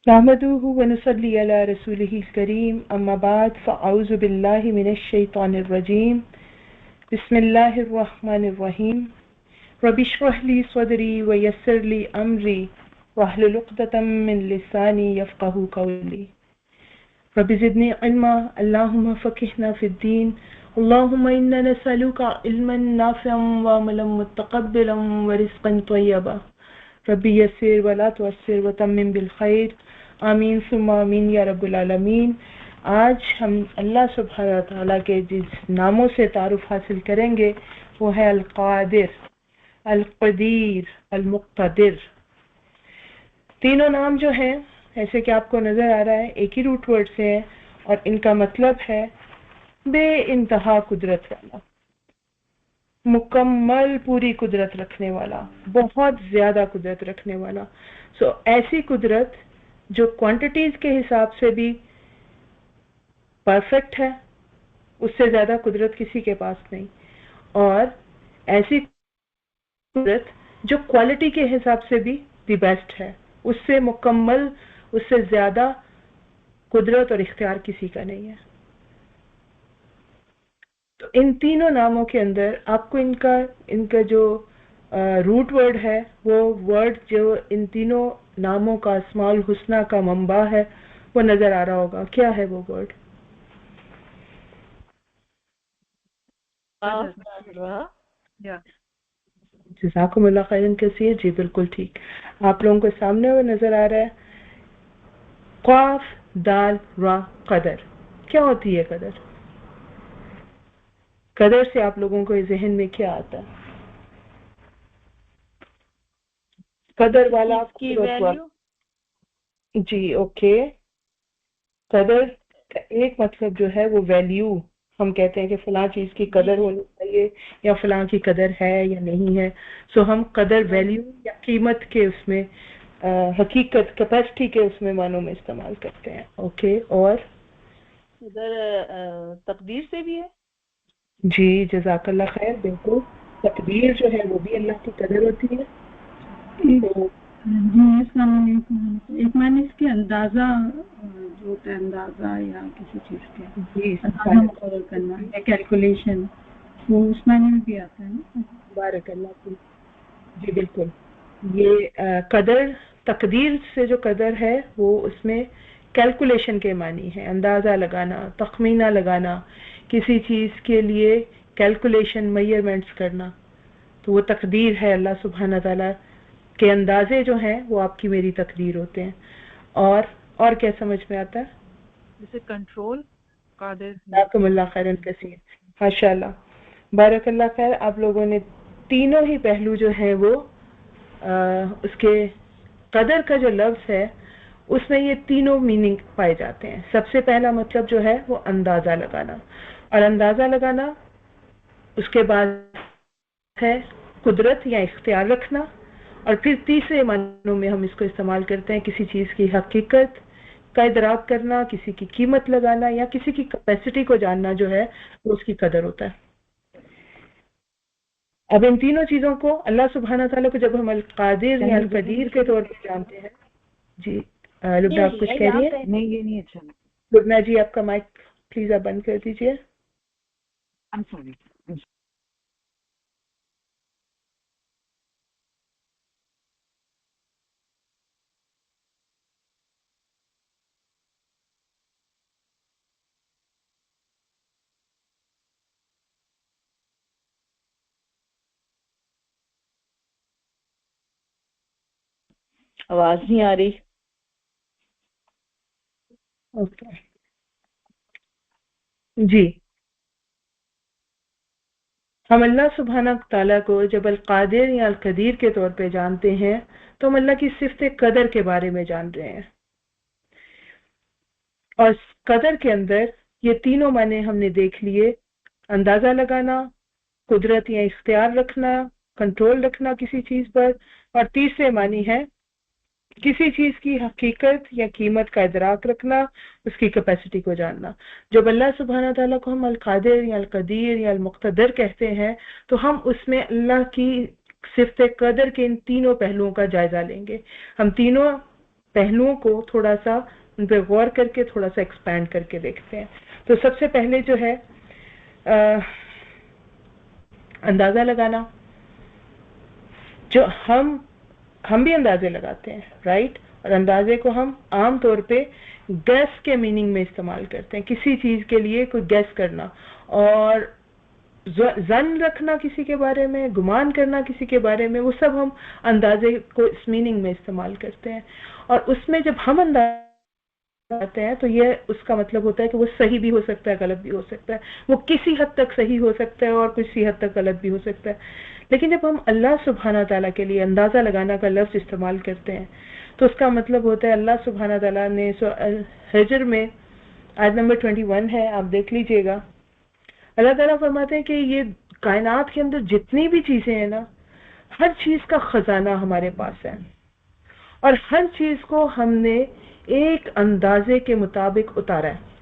नहमदुहु व नुसल्ली अला रसूलिहिल करीम अम्मा बाद फ़अऊज़ु बिल्लाहि मिनश शैतानिर रजीम बिस्मिल्लाहिर रहमानिर रहीम रब्बि इश्रह ली सदरी व यस्सिर ली अमरी वहलुल उक़दतम मिन लिसानी यफ़क़हू क़ौली रब्बि ज़िदनी इल्मा अल्लाहुम्मा फ़क़िहना फ़िद्दीन अल्लाहुम्मा इन्ना नसअलुका इल्मन नाफ़िअन व अमलन मुतक़ब्बिलन व रिज़्क़न तय्यबा रब्बि यस्सिर व ला तुअस्सिर व तम्मिम बिल खैर आमीन सुम्मा आमीन या रब्बुल आलमीन। आज हम अल्लाह सुब्हानहू व तआला के जिस नामों से तारुफ हासिल करेंगे वो है अल कादिर, अल कदीर, अल मुक़्तदिर। तीनों नाम जो हैं ऐसे कि आपको नजर आ रहा है एक ही रूट वर्ड से है और इनका मतलब है बे इंतहा कुदरत वाला, मुकम्मल पूरी कुदरत रखने वाला, बहुत ज्यादा कुदरत रखने वाला। ऐसी कुदरत जो क्वांटिटीज के हिसाब से भी परफेक्ट है, उससे ज्यादा कुदरत किसी के पास नहीं, और ऐसी कुदरत जो क्वालिटी के हिसाब से भी दी बेस्ट है, उससे मुकम्मल, उससे ज्यादा कुदरत और इख्तियार किसी का नहीं है। तो इन तीनों नामों के अंदर आपको इनका जो रूट वर्ड है, वो वर्ड जो इन तीनों नामों का अस्माउल हुस्ना का मंबा है वो नजर आ रहा होगा। क्या है वो वर्ड? जज़ाकुमुल्लाह खैरन कसीर। जी बिल्कुल ठीक, आप लोगों के सामने वो नजर आ रहा है। क़ाफ दाल रा कदर। क्या होती है कदर? कदर से आप लोगों को ज़हन में क्या आता है? कदर वाला की वैल्यू। जी ओके। कदर का एक मतलब जो है वो वैल्यू, हम कहते हैं कि फलां चीज की कदर होनी चाहिए या फलां की कदर है या नहीं है। सो हम कदर वैल्यू या कीमत के उसमें हकीकत कैपेसिटी के उसमें मानों में इस्तेमाल करते हैं। ओके। और कदर तकदीर से भी है। जी जज़ाकल्लाह खैर, बिल्कुल। तकदीर जो है वो भी अल्लाह की कदर होती है। तो एक मैंने इसके अंदाजा जो होता है, अंदाजा या किसी चीज के अंदाजा मुकर्रर करना या कैलकुलेशन, वो उस मायने में भी आता है ना। बारकल्लाह। जी बिल्कुल। ये कदर, तकदीर से जो कदर है वो उसमें कैलकुलेशन के मानी है, अंदाजा लगाना, तखमीना लगाना, किसी चीज के लिए कैलकुलेशन, मेजरमेंट्स करना। तो वो तकदीर है। अल्लाह सुब्हानहू तआला के अंदाजे जो हैं वो आपकी मेरी तकदीर होते हैं। और क्या समझ में आता है? जैसे कंट्रोल, कादिर। जज़ाकुमुल्लाह खैरन कसीर, माशाअल्लाह, बारकल्लाह खैर। आप लोगों ने तीनों ही पहलू जो है वो उसके कदर का जो लफ्ज है उसमें ये तीनों मीनिंग पाए जाते हैं। सबसे पहला मतलब जो है वो अंदाजा लगाना, और अंदाजा लगाना उसके बाद है कुदरत या इख्तियार रखना, और फिर तीसरे मानों में हम इसको इस्तेमाल करते हैं किसी चीज की हकीकत का इदराक करना, किसी की कीमत लगाना या किसी की कैपेसिटी को जानना जो है वो उसकी कदर होता है। अब इन तीनों चीजों को अल्लाह सुब्हानहू तआला को जब हम अल कादिर या अल कदीर के तौर पर जानते हैं। जी लुबना, आप कुछ कह रही है? नहीं, ये नहीं अच्छा। लुबना जी आपका माइक प्लीज आप बंद कर दीजिए। I'm sorry. आवाज नहीं आ रही। ओके जी, हम अल्लाह सुब्हानहू तआला को जब अल कादिर या अल कदीर के तौर पे जानते हैं तो हम अल्लाह की सिफ़त कदर के बारे में जान रहे हैं। और कदर के अंदर ये तीनों माने हमने देख लिए, अंदाजा लगाना, कुदरत या इख्तियार रखना, कंट्रोल रखना किसी चीज पर, और तीसरे मानी है किसी चीज की हकीकत या कीमत का इदराक रखना, उसकी कैपेसिटी को जानना। जब अल्लाह सुब्हानहू तआला को हम अल कादिर या अल कदीर या अल मुक़्तदिर कहते हैं तो हम उसमें अल्लाह की सिफ़त कदर के इन तीनों पहलुओं का जायजा लेंगे। हम तीनों पहलुओं को थोड़ा सा उन पर गौर करके थोड़ा सा एक्सपैंड करके देखते हैं। तो सबसे पहले जो है अंदाजा लगाना, जो हम भी अंदाजे लगाते हैं, राइट, और अंदाजे को हम आम तौर पे गैस के मीनिंग में इस्तेमाल करते हैं, किसी चीज के लिए कोई गैस करना और जन रखना किसी के बारे में, गुमान करना किसी के बारे में, वो सब हम अंदाजे को इस मीनिंग में इस्तेमाल करते हैं। और उसमें जब हम अंदाजा आते हैं तो ये उसका मतलब होता है कि वो सही भी हो सकता है, गलत भी हो सकता है, वो किसी हद तक सही हो सकता है और किसी हद तक गलत भी हो सकता है। लेकिन जब हम अल्लाह सुब्हाना ताला के लिए अंदाजा लगाना का लफ्ज इस्तेमाल करते हैं तो उसका मतलब होता है, अल्लाह सुब्हाना ताला ने हिजर में आयत नंबर 21 है, आप देख लीजिएगा, अल्लाह ताला फरमाते हैं कि ये कायनात के अंदर जितनी भी चीजें हैं ना, हर चीज का खजाना हमारे पास है और हर चीज को हमने एक अंदाजे के मुताबिक उतारा है।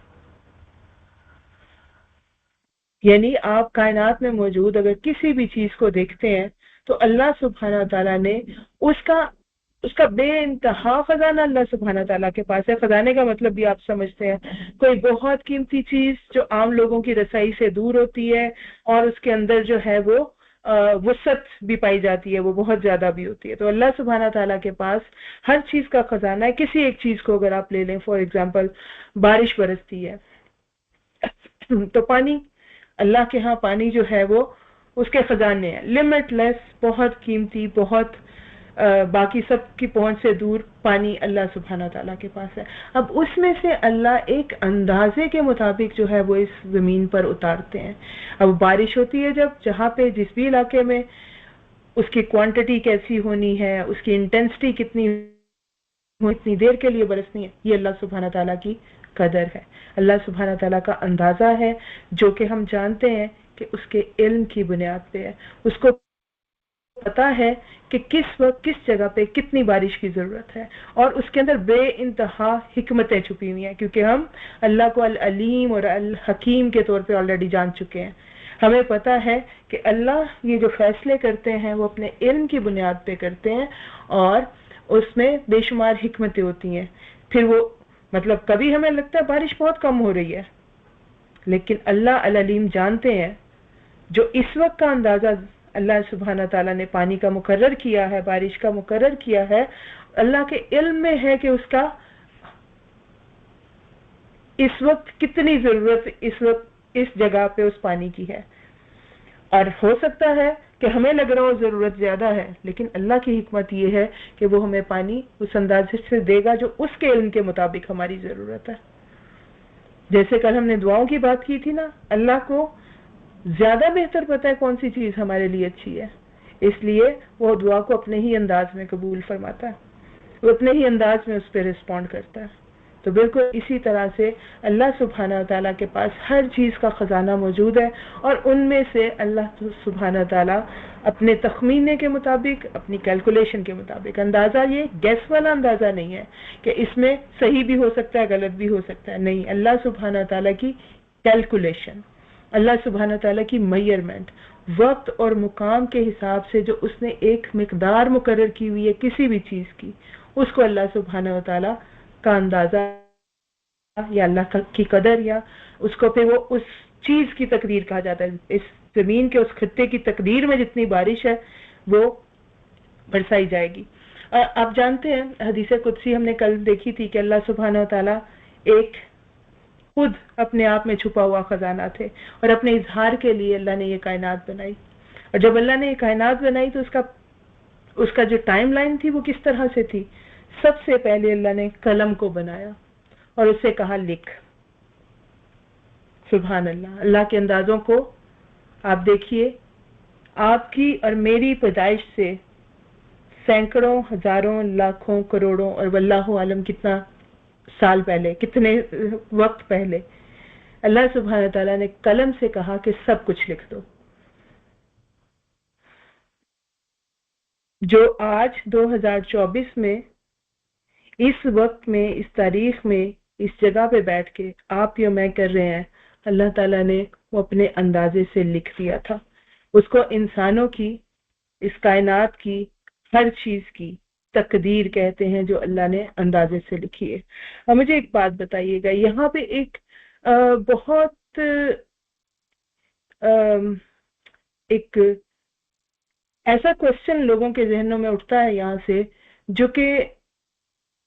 यानी आप कायनात में मौजूद अगर किसी भी चीज को देखते हैं तो अल्लाह सुब्हाना ताला ने उसका बेइंतहा खजाना अल्लाह सुब्हाना ताला के पास है। खजाने का मतलब भी आप समझते हैं, कोई बहुत कीमती चीज जो आम लोगों की रसाई से दूर होती है और उसके अंदर जो है वो वसत भी पाई जाती है, वो बहुत ज्यादा भी होती है। तो अल्लाह सुब्हाना ताला के पास हर चीज का खजाना है। किसी एक चीज को अगर आप ले लें, फॉर एग्जांपल बारिश बरसती है तो पानी, अल्लाह के यहाँ पानी जो है वो उसके खजाने हैं, लिमिटलेस, बहुत कीमती, बहुत बाकी सब की पहुंच से दूर पानी अल्लाह सुब्हाना ताला के पास है। अब उसमें से अल्लाह एक अंदाजे के मुताबिक जो है वो इस जमीन पर उतारते हैं। अब बारिश होती है जब, जहाँ पे जिस भी इलाके में उसकी क्वांटिटी कैसी होनी है, उसकी इंटेंसिटी कितनी देर के लिए बरसनी है, ये अल्लाह सुब्हाना ताला की कदर है, अल्लाह सुब्हाना ताला का अंदाजा है, जो कि हम जानते हैं कि उसके इल्म की बुनियाद पे है। उसको पता है कि किस वक्त किस जगह पे कितनी बारिश की जरूरत है और उसके अंदर बेइंतहा हिकमतें छुपी हुई हैं, क्योंकि हम अल्लाह को अल अलीम और अल हकीम के तौर पे ऑलरेडी जान चुके हैं। हमें पता है कि अल्लाह ये जो फैसले करते हैं वो अपने इल्म की बुनियाद पे करते हैं और उसमें बेशुमार हिकमतें होती हैं। फिर वो मतलब कभी हमें लगता है बारिश बहुत कम हो रही है, लेकिन अल्लाह अल अलीम जानते हैं। जो इस वक्त का अंदाजा अल्लाह सुब्हाना ताला ने पानी का मुकर्रर किया है, बारिश का मुकर्रर किया है, अल्लाह के इल्म में है कि उसका इस वक्त कितनी जरूरत इस वक्त इस जगह पे उस पानी की है। और हो सकता है कि हमें लग रहा हो जरूरत ज्यादा है, लेकिन अल्लाह की हिकमत ये है कि वो हमें पानी उस अंदाजे से देगा जो उसके इल्म के मुताबिक हमारी जरूरत है। जैसे कल हमने दुआओं की बात की थी ना, अल्लाह को ज्यादा बेहतर पता है कौन सी चीज हमारे लिए अच्छी है, इसलिए वो दुआ को अपने ही अंदाज में कबूल फरमाता है, वो अपने ही अंदाज में उस पर रिस्पॉन्ड करता है। तो बिल्कुल इसी तरह से अल्लाह सुब्हाना ताला के पास हर चीज का खजाना मौजूद है और उनमें से अल्लाह सुब्हाना ताला अपने तखमीने के मुताबिक, अपनी कैलकुलेशन के मुताबिक, अंदाजा ये गैस वाला अंदाजा नहीं है कि इसमें सही भी हो सकता है गलत भी हो सकता है, नहीं, अल्लाह सुब्हाना ताला की कैलकुलेशन, अल्लाह सुब्हाना ताला की मेजरमेंट, वक्त और मुकाम के हिसाब से जो उसने एक मिकदार मुकर्रर की हुई है किसी भी चीज की, उसको अल्लाह सुब्हाना ताला का अंदाजा या अल्लाह की कदर, या उसको फिर वो उस चीज की तकदीर कहा जाता है। इस जमीन के उस खत्ते की तकदीर में जितनी बारिश है वो बरसाई जाएगी। आप जानते हैं हदीस कुदसी हमने कल देखी थी कि अल्लाह सुब्हाना ताला एक खुद अपने आप में छुपा हुआ खजाना थे और अपने इजहार के लिए अल्लाह ने ये कायनात बनाई। और जब अल्लाह ने ये कायनात बनाई तो उसका जो टाइमलाइन थी वो किस तरह से थी। सबसे पहले अल्लाह ने कलम को बनाया और उससे कहा लिख। सुभान अल्लाह, अल्लाह के अंदाजों को आप देखिए, आपकी और मेरी पैदाइश से सैकड़ों, हजारों, लाखों, करोड़ों और वल्लाहु आलम कितना साल पहले, कितने वक्त पहले अल्लाह सुब्हाना ताला ने कलम से कहा कि सब कुछ लिख दो। जो आज 2024 में इस वक्त में, इस तारीख में, इस जगह पे बैठ के आप या मैं कर रहे हैं, अल्लाह ताला ने वो अपने अंदाजे से लिख दिया था। उसको इंसानों की, इस कायनात की, हर चीज की تقدیر کہتے ہیں جو اللہ نے اندازے سے لکھی ہے. اور مجھے ایک بات بتائیے گا، یہاں پہ ایک بہت ایک ایسا کوشچن لوگوں کے ذہنوں میں اٹھتا ہے یہاں سے جو کہ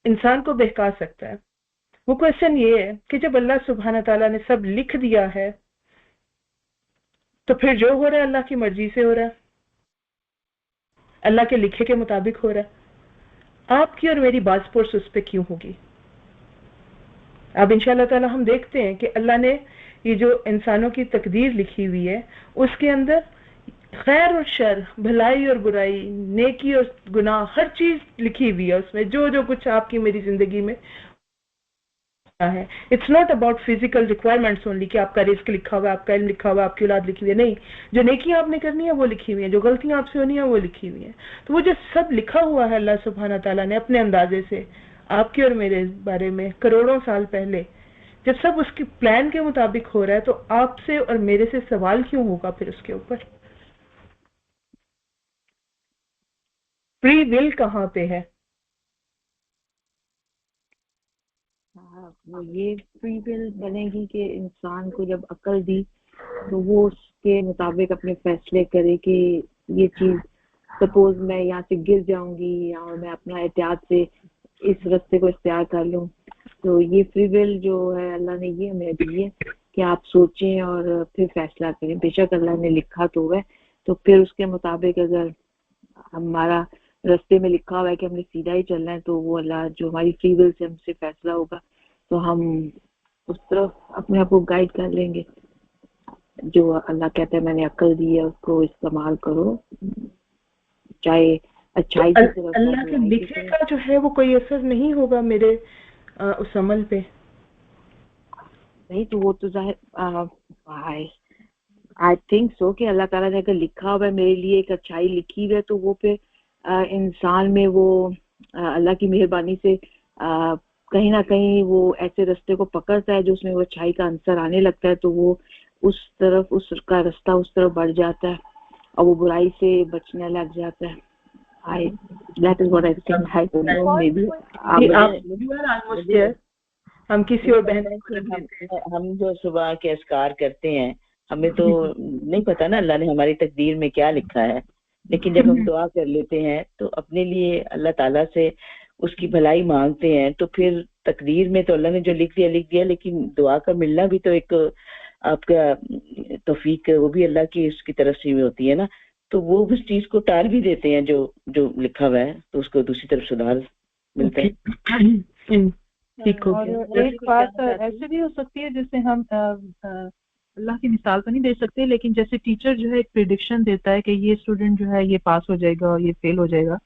انسان کو بہکا سکتا ہے. وہ کوشچن یہ ہے کہ جب اللہ سبحانہ تعالیٰ نے سب لکھ دیا ہے تو پھر جو ہو رہا ہے اللہ کی مرضی سے ہو رہا ہے، اللہ کے لکھے کے مطابق ہو رہا ہے. آپ کی اور میری باز پرس اس پہ کیوں ہوگی؟ اب انشاءاللہ تعالیٰ ہم دیکھتے ہیں کہ اللہ نے یہ جو انسانوں کی تقدیر لکھی ہوئی ہے اس کے اندر خیر اور شر، بھلائی اور برائی، نیکی اور گناہ، ہر چیز لکھی ہوئی ہے اس میں. جو جو کچھ آپ کی میری زندگی میں ہے، it's not about physical requirements only کہ آپ کا رزق لکھا ہوا ہے، آپ کا علم لکھا ہوا ہے، آپ کی اولاد لکھی ہوئی ہے. نہیں، جو نیکیاں آپ نے کرنی ہے وہ لکھی ہوئی ہیں، جو غلطیاں آپ سے ہونی ہیں وہ لکھی ہوئی ہیں. تو وہ جو سب لکھا ہوا ہے اللہ سبحانہ تعالیٰ نے اپنے اندازے سے آپ کے اور میرے بارے میں کروڑوں سال پہلے، جب سب اس کی پلان کے مطابق ہو رہا ہے تو آپ سے اور میرے سے سوال کیوں ہوگا پھر اس کے اوپر؟ فری ول کہاں پہ ہے؟ وہ یہ فری ول بنے گی کہ انسان کو جب عقل دی تو وہ اس کے مطابق اپنے فیصلے کرے کہ یہ چیز، سپوز میں یہاں سے گر جاؤں گی یا میں اپنا احتیاط سے اس رستے کو اختیار کر لوں. تو یہ فری ول جو ہے اللہ نے یہ ہمیں دی ہے کہ آپ سوچیں اور پھر فیصلہ کریں. بے شک اللہ نے لکھا تو ہے، تو پھر اس کے مطابق اگر ہمارا رستے میں لکھا ہوا ہے کہ ہم نے سیدھا ہی چلنا ہے تو وہ اللہ جو ہماری فری ول سے ہم سے فیصلہ ہوگا تو ہم اس طرف اپنے آپ کو گائیڈ کر لیں گے. جو اللہ کہتا ہے میں نے عقل دی ہے اس کو استعمال کرو، چاہے اچھائی کی طرف. اللہ کے لکھے کا جو ہے وہ کوئی اثر نہیں ہوگا میرے اس عمل پہ. نہیں تو وہ تو ظاہر آئی تھنک سو کہ اللہ تعالیٰ نے اگر لکھا ہوا ہے میرے لیے ایک اچھائی لکھی ہوئی ہے تو وہ پھر انسان میں وہ اللہ کی مہربانی سے کہیں نہ کہیں وہ ایسے رستے کو پکڑتا ہے جو اس میں وہ اچھائی کا عنصر آنے لگتا ہے تو وہ اس طرف اس کا رستہ اس طرف بڑھ جاتا ہے اور وہ برائی سے بچنے لگ جاتا ہے. That is what I think. I don't know, maybe. ہم کسی اور بہن ہم جو صبح کے اذکار کرتے ہیں ہمیں تو نہیں پتا نا اللہ نے ہماری تقدیر میں کیا لکھا ہے، لیکن جب ہم دعا کر لیتے ہیں تو اپنے لیے اللہ تعالیٰ سے اس کی بھلائی مانگتے ہیں تو پھر تقدیر میں تو اللہ نے جو لکھ دیا، لیکن دعا کا ملنا بھی تو ایک آپ کا توفیق وہ بھی اللہ کی اس کی طرف سے ہوتی ہے نا. تو وہ اس چیز کو ٹال بھی دیتے ہیں جو لکھا ہوا ہے تو اس کو دوسری طرف سدھار ملتا ہے. اور ایک بات ایسے بھی ہو سکتی ہے جیسے ہم اللہ کی مثال تو نہیں دے سکتے، لیکن جیسے ٹیچر جو ہے ایک پریڈکشن دیتا ہے کہ یہ اسٹوڈنٹ جو ہے یہ پاس ہو جائے گا اور یہ فیل ہو جائے گا،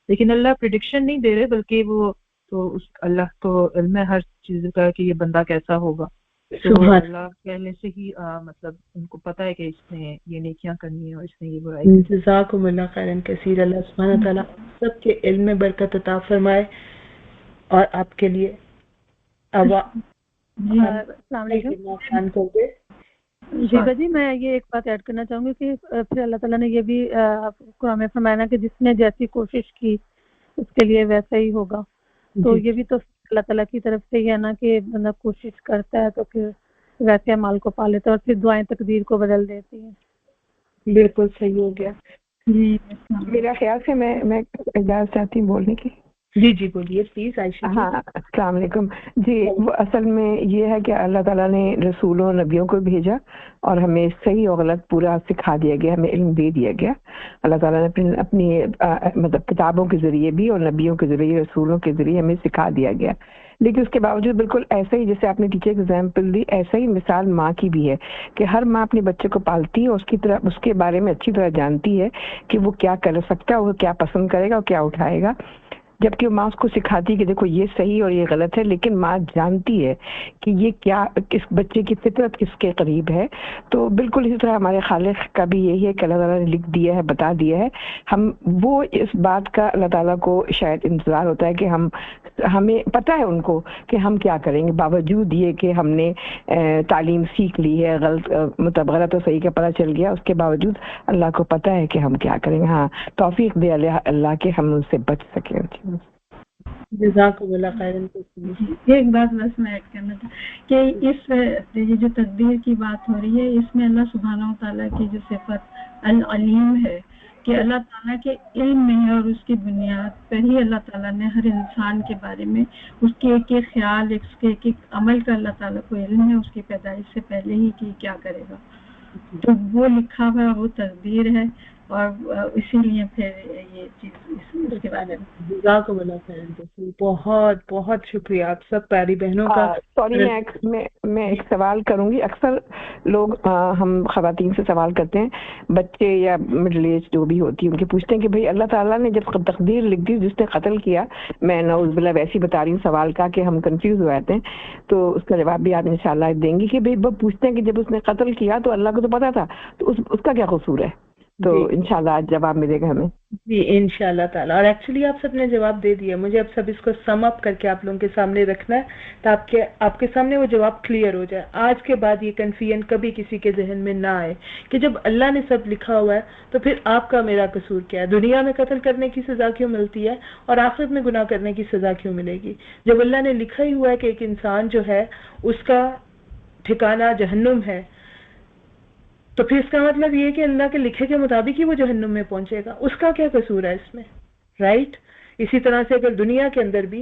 لیکن اللہ پریڈکشن نہیں دے رہے بلکہ وہ تو اللہ کو علم ہے ہر چیز کا کہ یہ بندہ کیسا ہوگا. تو اللہ پہلے سے ہی مطلب ان کو پتا ہے کہ اس نے یہ نیکیاں کرنی ہے اور اس نے یہ برائی. جزاکم اللہ خیرا کثیر. اللہ سبحانہ تعالیٰ سب کے علم میں برکت عطا فرمائے. اور آپ کے لیے السلام علیکم. جی میں یہ ایک بات ایڈ کرنا چاہوں گی کہ پھر اللہ تعالیٰ نے یہ بھی قرآن میں فرمایا کہ جس نے جیسی کوشش کی اس کے لیے ویسا ہی ہوگا. تو یہ بھی تو اللہ تعالیٰ کی طرف سے ہی ہے نا کہ بندہ کوشش کرتا ہے تو پھر ویسے اعمال کو پا لیتا ہے اور پھر دعائیں تقدیر کو بدل دیتی ہیں. بالکل صحیح ہو گیا. جی میرا خیال سے میں اجازت چاہتی ہوں بولنے کی. جی بولیے پلیز عائشہ. ہاں السلام علیکم. جی وہ اصل میں یہ ہے کہ اللہ تعالیٰ نے رسولوں نبیوں کو بھیجا اور ہمیں صحیح اور غلط پورا سکھا دیا گیا، ہمیں علم دے دیا گیا. اللہ تعالیٰ نے اپنی مطلب کتابوں کے ذریعے بھی اور نبیوں کے ذریعے رسولوں کے ذریعے ہمیں سکھا دیا گیا. لیکن اس کے باوجود بالکل ایسا ہی جیسے آپ نے ٹیچر ایگزامپل دی، ایسا ہی مثال ماں کی بھی ہے کہ ہر ماں اپنے بچے کو پالتی ہے، اس کے بارے میں اچھی طرح جانتی ہے کہ وہ کیا کر سکتا ہے، وہ کیا پسند کرے گا اور کیا اٹھائے گا. جبکہ ماں اس کو سکھاتی ہے کہ دیکھو یہ صحیح اور یہ غلط ہے، لیکن ماں جانتی ہے کہ یہ کیا اس بچے کی فطرت کس کے قریب ہے. تو بالکل اسی طرح ہمارے خالق کا بھی یہی ہے کہ اللہ تعالیٰ نے لکھ دیا ہے، بتا دیا ہے. ہم وہ اس بات کا اللہ تعالیٰ کو شاید انتظار ہوتا ہے کہ ہم हमें पता है उनको कि हम क्या करेंगे, बावजूद ये कि हमने तालीम सीख ली है, मतलब गलत और सही का पता चल गया, उसके बावजूद अल्लाह को पता है कि हम क्या करेंगे। हाँ, तौफीक दे अल्लाह के हम उनसे बच सकें। जज़ाकुमुल्लाह खैरन। एक बात बस मैं ऐड करना था कि ये जो तकदीर की बात हो रही है, इसमें अल्लाह सुब्हानहू तआला की जो सिफत अल अलीम है कि अल्लाह ताला के इल्म में है, और उसकी बुनियाद पर ही अल्लाह ताला ने हर इंसान के बारे में उसके एक एक ख्याल, उसके एक एक अमल का अल्लाह ताला को इल्म है, उसकी पैदाइश से पहले ही कि क्या करेगा। तो वो लिखा हुआ वो तकदीर है, और इसीलिए फिर ये चीज इसके बारे में जज़ाकुमुल्लाह खैरन। बहुत बहुत शुक्रिया आप सब प्यारी बहनों का। सॉरी, मैं एक सवाल करूंगी। अक्सर लोग हम खवातीन से सवाल करते हैं, बच्चे या मिडिल एज जो भी होती है, उनके पूछते हैं कि भाई अल्लाह ताला ने जब तकदीर लिख दी, जिसने कत्ल किया, मैं नौज़ुबिल्लाह वैसी बता रही हूँ सवाल का कि हम कंफ्यूज हो जाते हैं, तो उसका जवाब भी आप इंशाल्लाह देंगी कि भाई वो पूछते हैं कि जब उसने कत्ल किया तो अल्लाह को तो पता था, तो उसका क्या कसूर है? तो इंशाल्लाह जवाब मिलेगा हमें जी इंशाल्लाह ताला। और एक्चुअली आप सबने जवाब दे दिया, मुझे अब सब इसको सम अप करके आप लोगों के सामने रखना है ताकि आपके सामने वो जवाब क्लियर हो जाए। आज के बाद ये कन्फ्यूजन कभी किसी के जहन में ना आए कि जब अल्लाह ने सब लिखा हुआ है तो फिर आपका मेरा कसूर क्या है, दुनिया में कत्ल करने की सजा क्यों मिलती है और आखिरत में गुनाह करने की सजा क्यों मिलेगी। जब अल्लाह ने लिखा ही हुआ है कि एक इंसान जो है उसका ठिकाना जहन्नुम है, तो फिर इसका मतलब ये कि अल्लाह के लिखे के मुताबिक ही वो जहन्नुम में पहुंचेगा, उसका क्या कसूर है इसमें, राइट। इसी तरह से अगर दुनिया के अंदर भी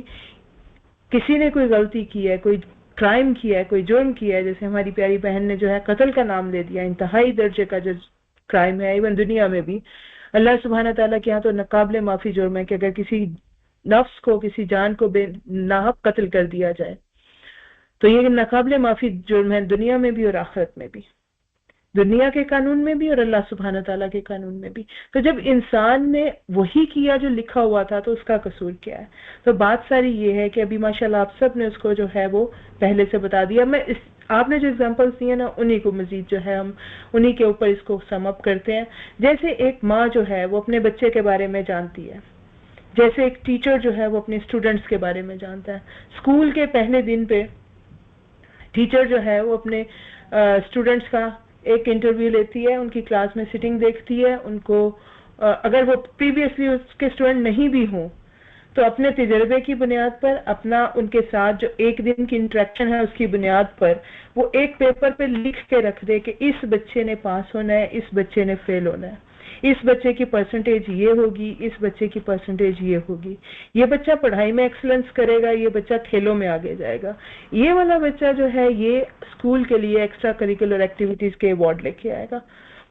किसी ने कोई गलती की है, कोई क्राइम किया है, कोई जुर्म किया है, जैसे हमारी प्यारी बहन ने जो है कत्ल का नाम ले दिया, इंतहाई दर्जे का जो क्राइम है, इवन दुनिया में भी अल्लाह सुब्हानहू तआला के यहाँ तो नाकाबिले माफी जुर्म है कि अगर किसी नफ्स को, किसी जान को बेनाहक कत्ल कर दिया जाए तो ये नाकाबिले माफी जुर्म है दुनिया में भी और आखिरत में भी, दुनिया के कानून में भी और अल्लाह सुब्हानहू तआला के कानून में भी। तो जब इंसान ने वही किया जो लिखा हुआ था तो उसका कसूर क्या है। तो बात सारी ये है कि अभी माशाल्लाह आप सब ने उसको जो है वो पहले से बता दिया। मैं आपने जो एग्जांपल्स दिए ना उन्हीं को मजीद जो है हम उन्हीं के ऊपर इसको सम अप करते हैं। जैसे एक माँ जो है वो अपने बच्चे के बारे में जानती है, जैसे एक टीचर जो है वो अपने स्टूडेंट्स के बारे में जानता है। स्कूल के पहले दिन पे टीचर जो है वो अपने स्टूडेंट्स का एक इंटरव्यू लेती है, उनकी क्लास में सिटिंग देखती है, उनको अगर वो प्रीवियसली उसके स्टूडेंट नहीं भी हों तो अपने तजर्बे की बुनियाद पर, अपना उनके साथ जो एक दिन की इंटरेक्शन है उसकी बुनियाद पर वो एक पेपर पे लिख के रख दे कि इस बच्चे ने पास होना है, इस बच्चे ने फेल होना है, इस बच्चे की परसेंटेज ये होगी, इस बच्चे की परसेंटेज ये होगी, ये बच्चा पढ़ाई में एक्सीलेंस करेगा, ये बच्चा खेलों में आगे जाएगा, ये वाला बच्चा जो है ये स्कूल के लिए एक्स्ट्रा करिकुलर एक्टिविटीज के अवार्ड लेके आएगा,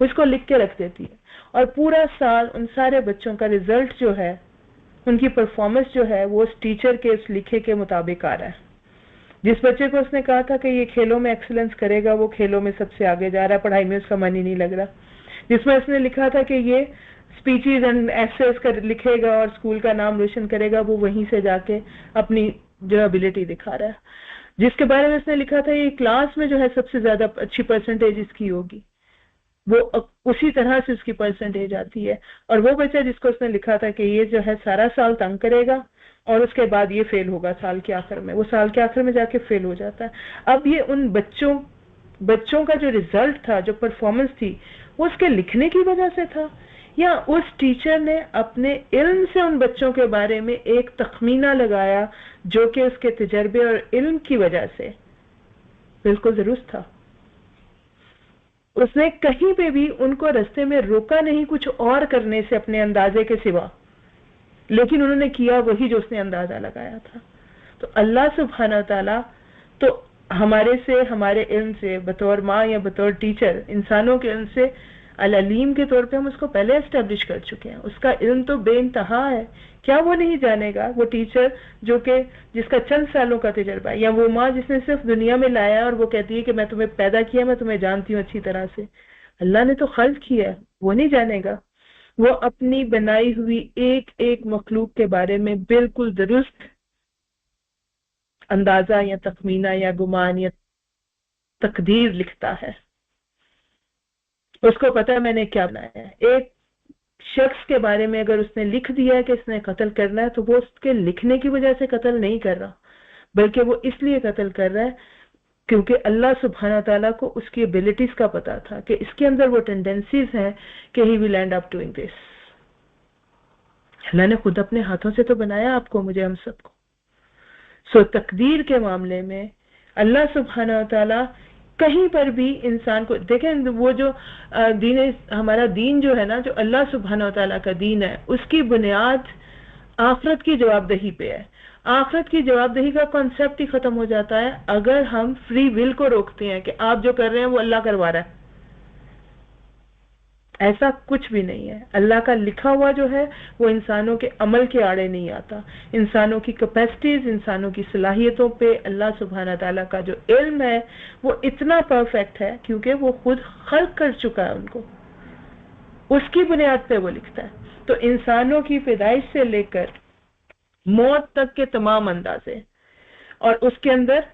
उसको लिख के रख देती है। और पूरा साल उन सारे बच्चों का रिजल्ट जो है, उनकी परफॉर्मेंस जो है वो उस टीचर के उस लिखे के मुताबिक आ रहा है। जिस बच्चे को उसने कहा था कि ये खेलों में एक्सीलेंस करेगा वो खेलों में सबसे आगे जा रहा है, पढ़ाई में उसका मन ही नहीं लग रहा। जिसमें उसने लिखा था कि ये स्पीचेस एंड एसेस कर लिखेगा और स्कूल का नाम रोशन करेगा, वो वहीं से जाके अपनी जो एबिलिटी दिखा रहा है। जिसके बारे में उसने लिखा था ये क्लास में जो है सबसे ज्यादा अच्छी परसेंटेज इसकी होगी, वो उसी तरह से उसकी परसेंटेज आती है। और वो बच्चा जिसको उसने लिखा था कि ये जो है सारा साल तंग करेगा और उसके बाद ये फेल होगा साल के आखिर में, वो साल के आखिर में जाके फेल हो जाता है। अब ये उन बच्चों का जो रिजल्ट था, जो परफॉर्मेंस थी, वो उसके लिखने की वजह से था या उस टीचर ने अपने इल्म से उन बच्चों के बारे में एक तखमीना लगाया जो कि उसके तजर्बे और इल्म की वजह से बिल्कुल दुरुस्त था। उसने कहीं पे भी उनको रास्ते में रोका नहीं कुछ और करने से अपने अंदाजे के सिवा, लेकिन उन्होंने किया वही जो उसने अंदाजा लगाया था। तो अल्लाह सुब्हानहू तआला तो हमारे से, हमारे इल्म से, बतौर माँ या बतौर टीचर, इंसानों के इल्म से अल अलीम के तौर पे हम उसको पहले एस्टेब्लिश कर चुके हैं। उसका इल्म तो बेइंतहा है, क्या वो नहीं जानेगा? वो टीचर जो कि जिसका चंद सालों का तजर्बा है, या वो माँ जिसने सिर्फ दुनिया में लाया और वो कहती है कि मैं तुम्हें पैदा किया, मैं तुम्हें जानती हूँ अच्छी तरह से, अल्लाह ने तो खल्क किया है, वो नहीं जानेगा? वो अपनी बनाई हुई एक एक मखलूक के बारे में बिल्कुल दुरुस्त अंदाजा या तखमीना या गुमान या तकदीर लिखता है। उसको पता है मैंने क्या बनाया है। एक शख्स के बारे में अगर उसने लिख दिया है कि इसने कत्ल करना है, तो वो उसके लिखने की वजह से कत्ल नहीं कर रहा, बल्कि वो इसलिए कत्ल कर रहा है क्योंकि अल्लाह सुब्हाना ताला को उसकी एबिलिटीज का पता था कि इसके अंदर वो टेंडेंसीज हैं कि he will end up doing this. अल्लाह ने खुद अपने हाथों से तो बनाया आपको, मुझे, हम सबको। सो तकदीर के मामले में अल्लाह सुब्हाना ताला कहीं पर भी इंसान को देखें, वो जो दीन, हमारा दीन जो है ना, जो अल्लाह सुब्हाना ताला का दीन है, उसकी बुनियाद आखिरत की जवाबदेही पे है। आखिरत की जवाबदेही का कॉन्सेप्ट ही खत्म हो जाता है अगर हम फ्री विल को रोकते हैं कि आप जो कर रहे हैं वो अल्लाह करवा रहा है। ऐसा कुछ भी नहीं है। अल्लाह का लिखा हुआ जो है वो इंसानों के अमल के आड़े नहीं आता। इंसानों की कैपेसिटीज, इंसानों की सलाहियतों पे अल्लाह सुब्हाना ताला का जो इल्म है वो इतना परफेक्ट है क्योंकि वो खुद खल्क कर चुका है उनको, उसकी बुनियाद पे वो लिखता है। तो इंसानों की पैदाइश से लेकर मौत तक के तमाम अंदाजे, और उसके अंदर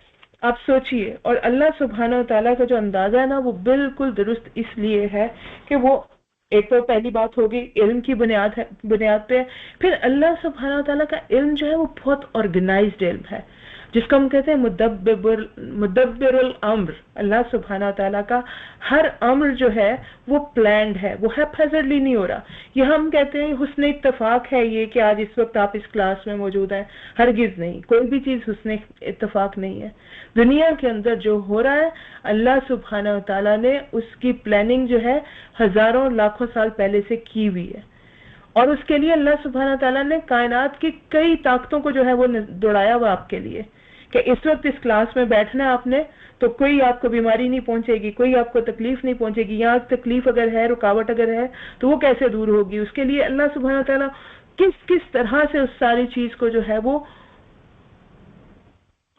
आप सोचिए, और अल्लाह सुब्हाना ताला का जो अंदाजा है ना वो बिल्कुल दुरुस्त इसलिए है कि वो एक तो पहली बात होगी इल्म की बुनियाद पे। फिर अल्लाह सुब्हाना ताला का इल्म जो है वो बहुत ऑर्गेनाइज्ड इल्म है, जिसको हम कहते हैं मुदब्बिरुल अम्र। अल्लाह सुब्हाना ताला का हर अम्र जो है वो प्लान्ड है, वो हैफजर्डली नहीं हो रहा। ये हम कहते हैं हुस्न इत्तफाक है ये कि आज इस वक्त आप इस क्लास में मौजूद हैं, हरगिज नहीं, कोई भी चीज हुस्न इत्तफाक नहीं है। दुनिया के अंदर जो हो रहा है अल्लाह सुब्हाना ताला ने उसकी प्लानिंग जो है हजारों लाखों साल पहले से की हुई है, और उसके लिए अल्लाह सुब्हाना ताला ने कायनात की कई ताकतों को जो है वो दौड़ाया हुआ आपके लिए कि इस वक्त इस क्लास में बैठना है आपने, तो कोई आपको बीमारी नहीं पहुंचेगी, कोई आपको तकलीफ नहीं पहुंचेगी। यहाँ तकलीफ अगर है, रुकावट अगर है, तो वो कैसे दूर होगी? उसके लिए अल्लाह सुब्हाना ताला किस किस तरह से उस सारी चीज को जो है वो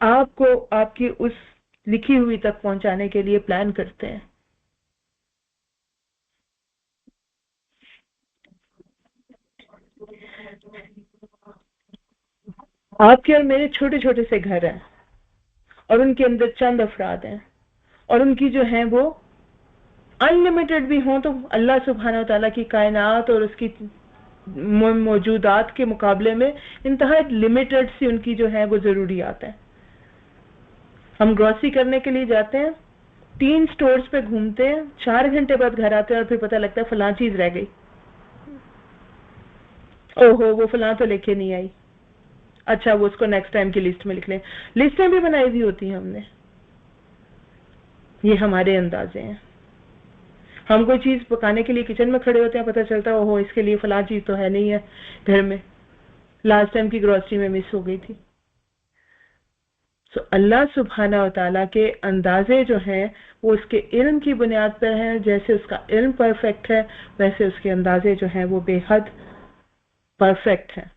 आपको आपकी उस लिखी हुई तक पहुंचाने के लिए प्लान करते हैं। आपके और मेरे छोटे छोटे से घर हैं और उनके अंदर चंद अफराद हैं, और उनकी जो है वो अनलिमिटेड भी हों, तो अल्लाह सुब्हाना ताला की कायनात और उसकी मौजूदात के मुकाबले में इंतहा लिमिटेड सी उनकी जो है वो जरूरियात है। हम ग्रोसरी करने के लिए जाते हैं, 3 स्टोर्स पे घूमते हैं, 4 घंटे बाद घर आते हैं और फिर पता लगता है फलां चीज रह गई, ओहो वो फलां तो लेके नहीं आई, अच्छा वो उसको नेक्स्ट टाइम की लिस्ट में लिख लें। लिस्टें भी बनाई हुई होती हैं हमने। ये हमारे अंदाजे हैं। हम कोई चीज पकाने के लिए किचन में खड़े होते हैं, पता चलता है ओहो इसके लिए फलां चीज तो है नहीं है घर में, लास्ट टाइम की ग्रोसरी में मिस हो गई थी। सो अल्लाह सुब्हाना व तआला के अंदाजे जो हैं वो उसके इल्म की बुनियाद पर हैं। जैसे उसका इल्म परफेक्ट है वैसे उसके अंदाजे जो हैं वो बेहद परफेक्ट हैं।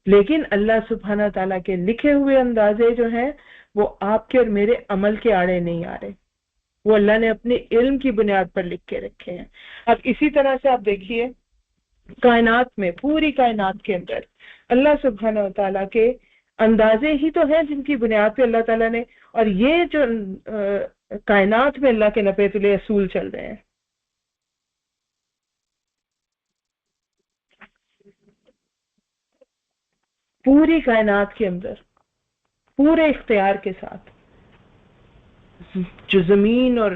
लेकिन अल्लाह सुब्हाना ताला के लिखे हुए अंदाजे जो हैं वो आपके और मेरे अमल के आड़े नहीं आ रहे, वो अल्लाह ने अपने इल्म की बुनियाद पर लिख के रखे हैं। अब इसी तरह से आप देखिए कायनात में, पूरी कायनात के अंदर अल्लाह सुब्हाना ताला के अंदाजे ही तो हैं जिनकी बुनियाद पे अल्लाह ताला ने, और ये जो कायनात में अल्लाह के नपेतुले असूल चल रहे हैं, पूरी कायनात के अंदर पूरे इख्तियार के साथ जो जमीन और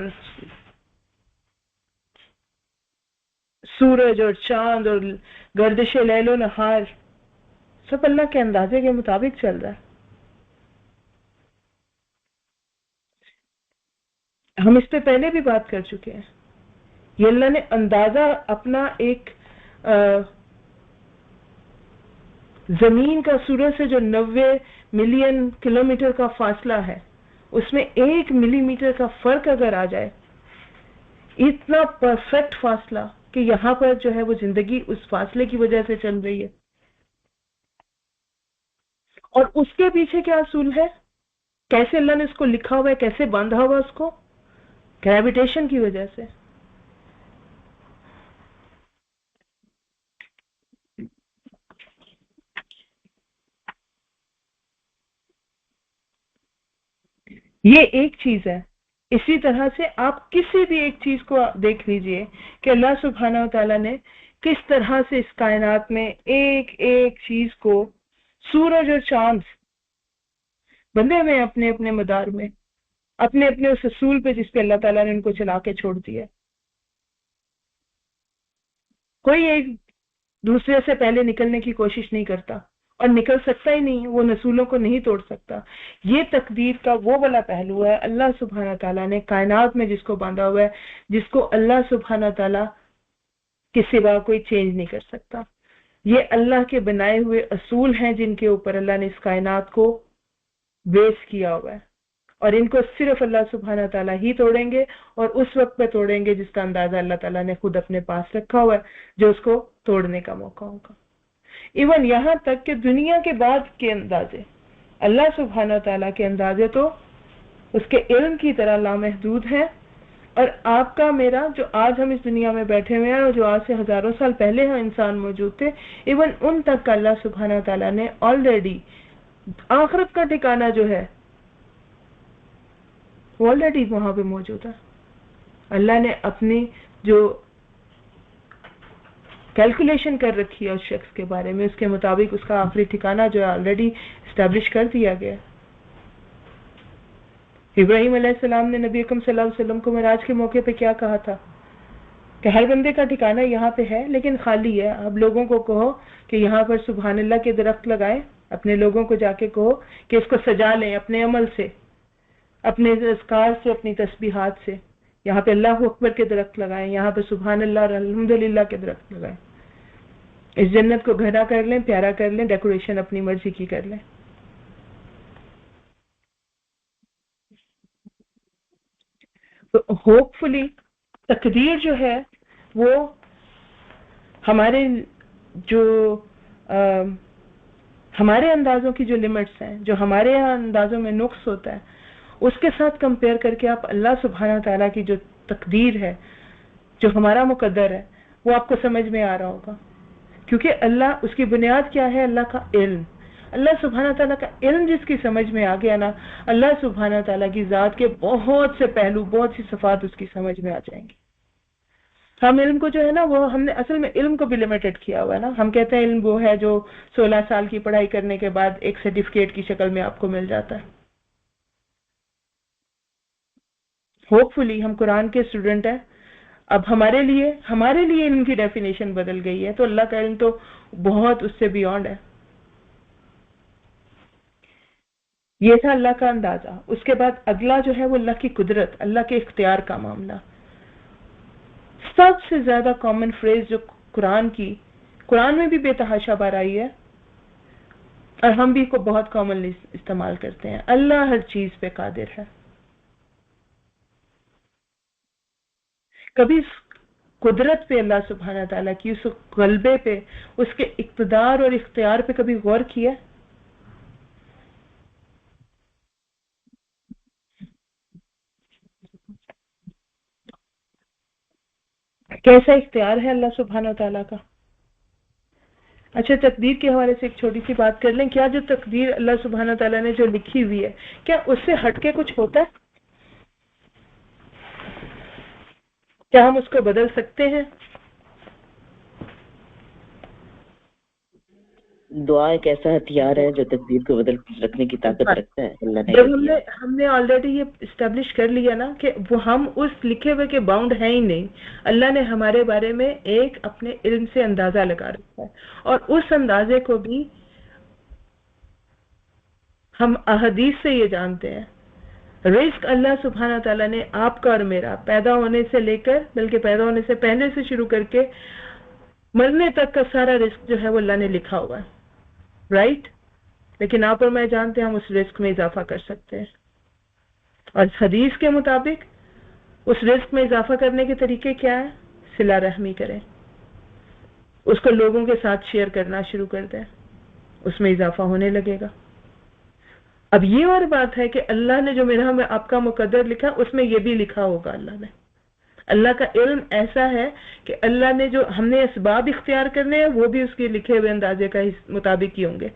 सूरज और चांद और गर्दिश लैलो नहार सब अल्लाह के अंदाजे के मुताबिक चल रहा है। हम इस पे पहले भी बात कर चुके हैं। ये अल्लाह ने अंदाजा अपना एक जमीन का सूरज से जो 90 मिलियन किलोमीटर का फासला है उसमें 1 मिलीमीटर का फर्क अगर आ जाए, इतना परफेक्ट फासला कि यहाँ पर जो है वो जिंदगी उस फासले की वजह से चल रही है। और उसके पीछे क्या असूल है, कैसे अल्लाह ने उसको लिखा हुआ है, कैसे बांधा हुआ उसको, ग्रेविटेशन की वजह से। ये एक चीज है। इसी तरह से आप किसी भी एक चीज को देख लीजिए कि अल्लाह सुब्हानहू तआला ने किस तरह से इस कायनात में एक एक चीज को, सूरज और चांद बंधे हुए अपने अपने मदार में, अपने अपने उस असूल पे जिस पे अल्लाह ताला ने उनको चला के छोड़ दिया। कोई एक दूसरे से पहले निकलने की कोशिश नहीं करता और निकल सकता ही नहीं, वो नसूलों को नहीं तोड़ सकता। ये तकदीर का वो वाला पहलू है, अल्लाह सुब्हानहू तआला ने कायनात में जिसको बांधा हुआ है, जिसको अल्लाह सुब्हानहू तआला के सिवा कोई चेंज नहीं कर सकता। ये अल्लाह के बनाए हुए असूल हैं जिनके ऊपर अल्लाह ने इस कायनात को बेस किया हुआ है, और इनको सिर्फ अल्लाह सुब्हानहू तआला ही तोड़ेंगे, और उस वक्त पे तोड़ेंगे जिसका अंदाजा अल्लाह ताला ने खुद अपने पास रखा हुआ है, जो उसको तोड़ने का मौका होगा। इवन यहाँ तक कि दुनिया के बाद के अंदाजे, अल्लाह सुब्हानहू तआला के अंदाजे तो उसके इल्म की तरह लामहदूद है, और आपका मेरा जो आज हम इस दुनिया में बैठे हुए हैं और जो आज से हजारों साल पहले हम इंसान मौजूद थे, इवन उन तक का अल्लाह सुब्हानहू तआला ने ऑलरेडी आखिरत का ठिकाना जो है ऑलरेडी वहां पे मौजूद है। अल्लाह ने अपनी जो कैलकुलेशन कर रखी है उस शख्स के बारे में, उसके मुताबिक उसका आखिरी ठिकाना जो है ऑलरेडी एस्टैब्लिश कर दिया गया। इब्राहिम अलैहिस्सलाम ने नबी अकरम सल्लल्लाहु अलैहि वसल्लम को मिराज के मौके पे क्या कहा था कि हर बंदे का ठिकाना यहाँ पे है लेकिन खाली है। अब लोगों को कहो कि यहाँ पर सुभान अल्लाह के दरख्त लगाएं, अपने लोगों को जाके कहो कि इसको सजा लें अपने अमल से, अपने अज़कार से, अपनी तस्बीहात से। यहाँ पे अल्लाह अकबर के दरख्त लगाएं, यहाँ पे सुभान अल्लाह और अल्हम्दुलिल्लाह के दरख्त लगाएं। इस जन्नत को घना कर लें, प्यारा कर लें, डेकोरेशन अपनी मर्जी की कर लें। तो होपफुली तकदीर जो है वो हमारे जो हमारे अंदाजों की जो लिमिट्स हैं, जो हमारे यहाँ अंदाजों में नुक्स होता है, उसके साथ कंपेयर करके आप अल्लाह सुब्हानहू तआला की जो तकदीर है, जो हमारा मुकद्दर है, वो आपको समझ में आ रहा होगा। क्योंकि अल्लाह, उसकी बुनियाद क्या है? अल्लाह का इल्म। अल्लाह सुब्हानहू तआला का इल्म जिसकी समझ में आ गया ना, अल्लाह सुब्हानहू तआला की जात के बहुत से पहलू, बहुत सी सिफात उसकी समझ में आ जाएंगी। हम इल्म को जो है ना, वो हमने असल में इल्म को भी लिमिटेड किया हुआ है ना। हम कहते हैं इल्म वो है जो 16 साल की पढ़ाई करने के बाद एक सर्टिफिकेट की शक्ल में आपको मिल जाता है। होपफुली हम कुरान के स्टूडेंट हैं। अब हमारे लिए इल्म की डेफिनेशन बदल गई है, तो अल्लाह का इल्म तो बहुत उससे बियॉन्ड है। ये था अल्लाह का अंदाजा। उसके बाद अगला जो है वो अल्लाह की कुदरत, अल्लाह के इख्तियार का मामला। सबसे ज्यादा कॉमन फ्रेज जो कुरान में भी बेतहाशा बार आई है और हम भी को बहुत कॉमनली इस्तेमाल करते हैं, अल्लाह हर चीज पे कादिर है। कभी कुदरत पे अल्लाह सुब्हानहू तआला की, उस गलबे पे, उसके इक़्तिदार और इख्तियार पे कभी गौर किया? कैसा इख्तियार है अल्लाह सुब्हानहू तआला का? अच्छा, तकदीर के हवाले से एक छोटी सी बात कर लें। क्या जो तकदीर अल्लाह सुब्हानहू तआला ने जो लिखी हुई है, क्या उससे हटके कुछ होता है? क्या हम उसको बदल सकते हैं? दुआ एक ऐसा हथियार है जो तकदीर को बदल रखने की ताकत रखता है। अल्लाह ने जब हमने ऑलरेडी ये इस्टेब्लिश कर लिया ना कि वो हम उस लिखे हुए के बाउंड हैं ही नहीं। अल्लाह ने हमारे बारे में एक अपने इल्म से अंदाजा लगा रखा है, और उस अंदाजे को भी हम अहदीस से ये जानते हैं। रिस्क अल्लाह सुब्हानहू तआला ने आपका और मेरा पैदा होने से लेकर, बल्कि पैदा होने से पहले से शुरू करके मरने तक का सारा रिस्क जो है वो अल्लाह ने लिखा हुआ है, राइट? लेकिन आप और मैं जानते हैं हम उस रिस्क में इजाफा कर सकते हैं, और हदीस के मुताबिक उस रिस्क में इजाफा करने के तरीके क्या है? सिला रहमी करें, उसको लोगों के साथ शेयर करना शुरू कर दें, उसमें इजाफा होने लगेगा। अब ये और बात है कि अल्लाह ने जो मेरा में आपका मुकद्दर लिखा, उसमें ये भी लिखा होगा अल्लाह ने। अल्लाह का इल्म ऐसा है कि अल्लाह ने जो हमने असबाब इख्तियार करने हैं वो भी उसके लिखे हुए अंदाजे का मुताबिक ही होंगे।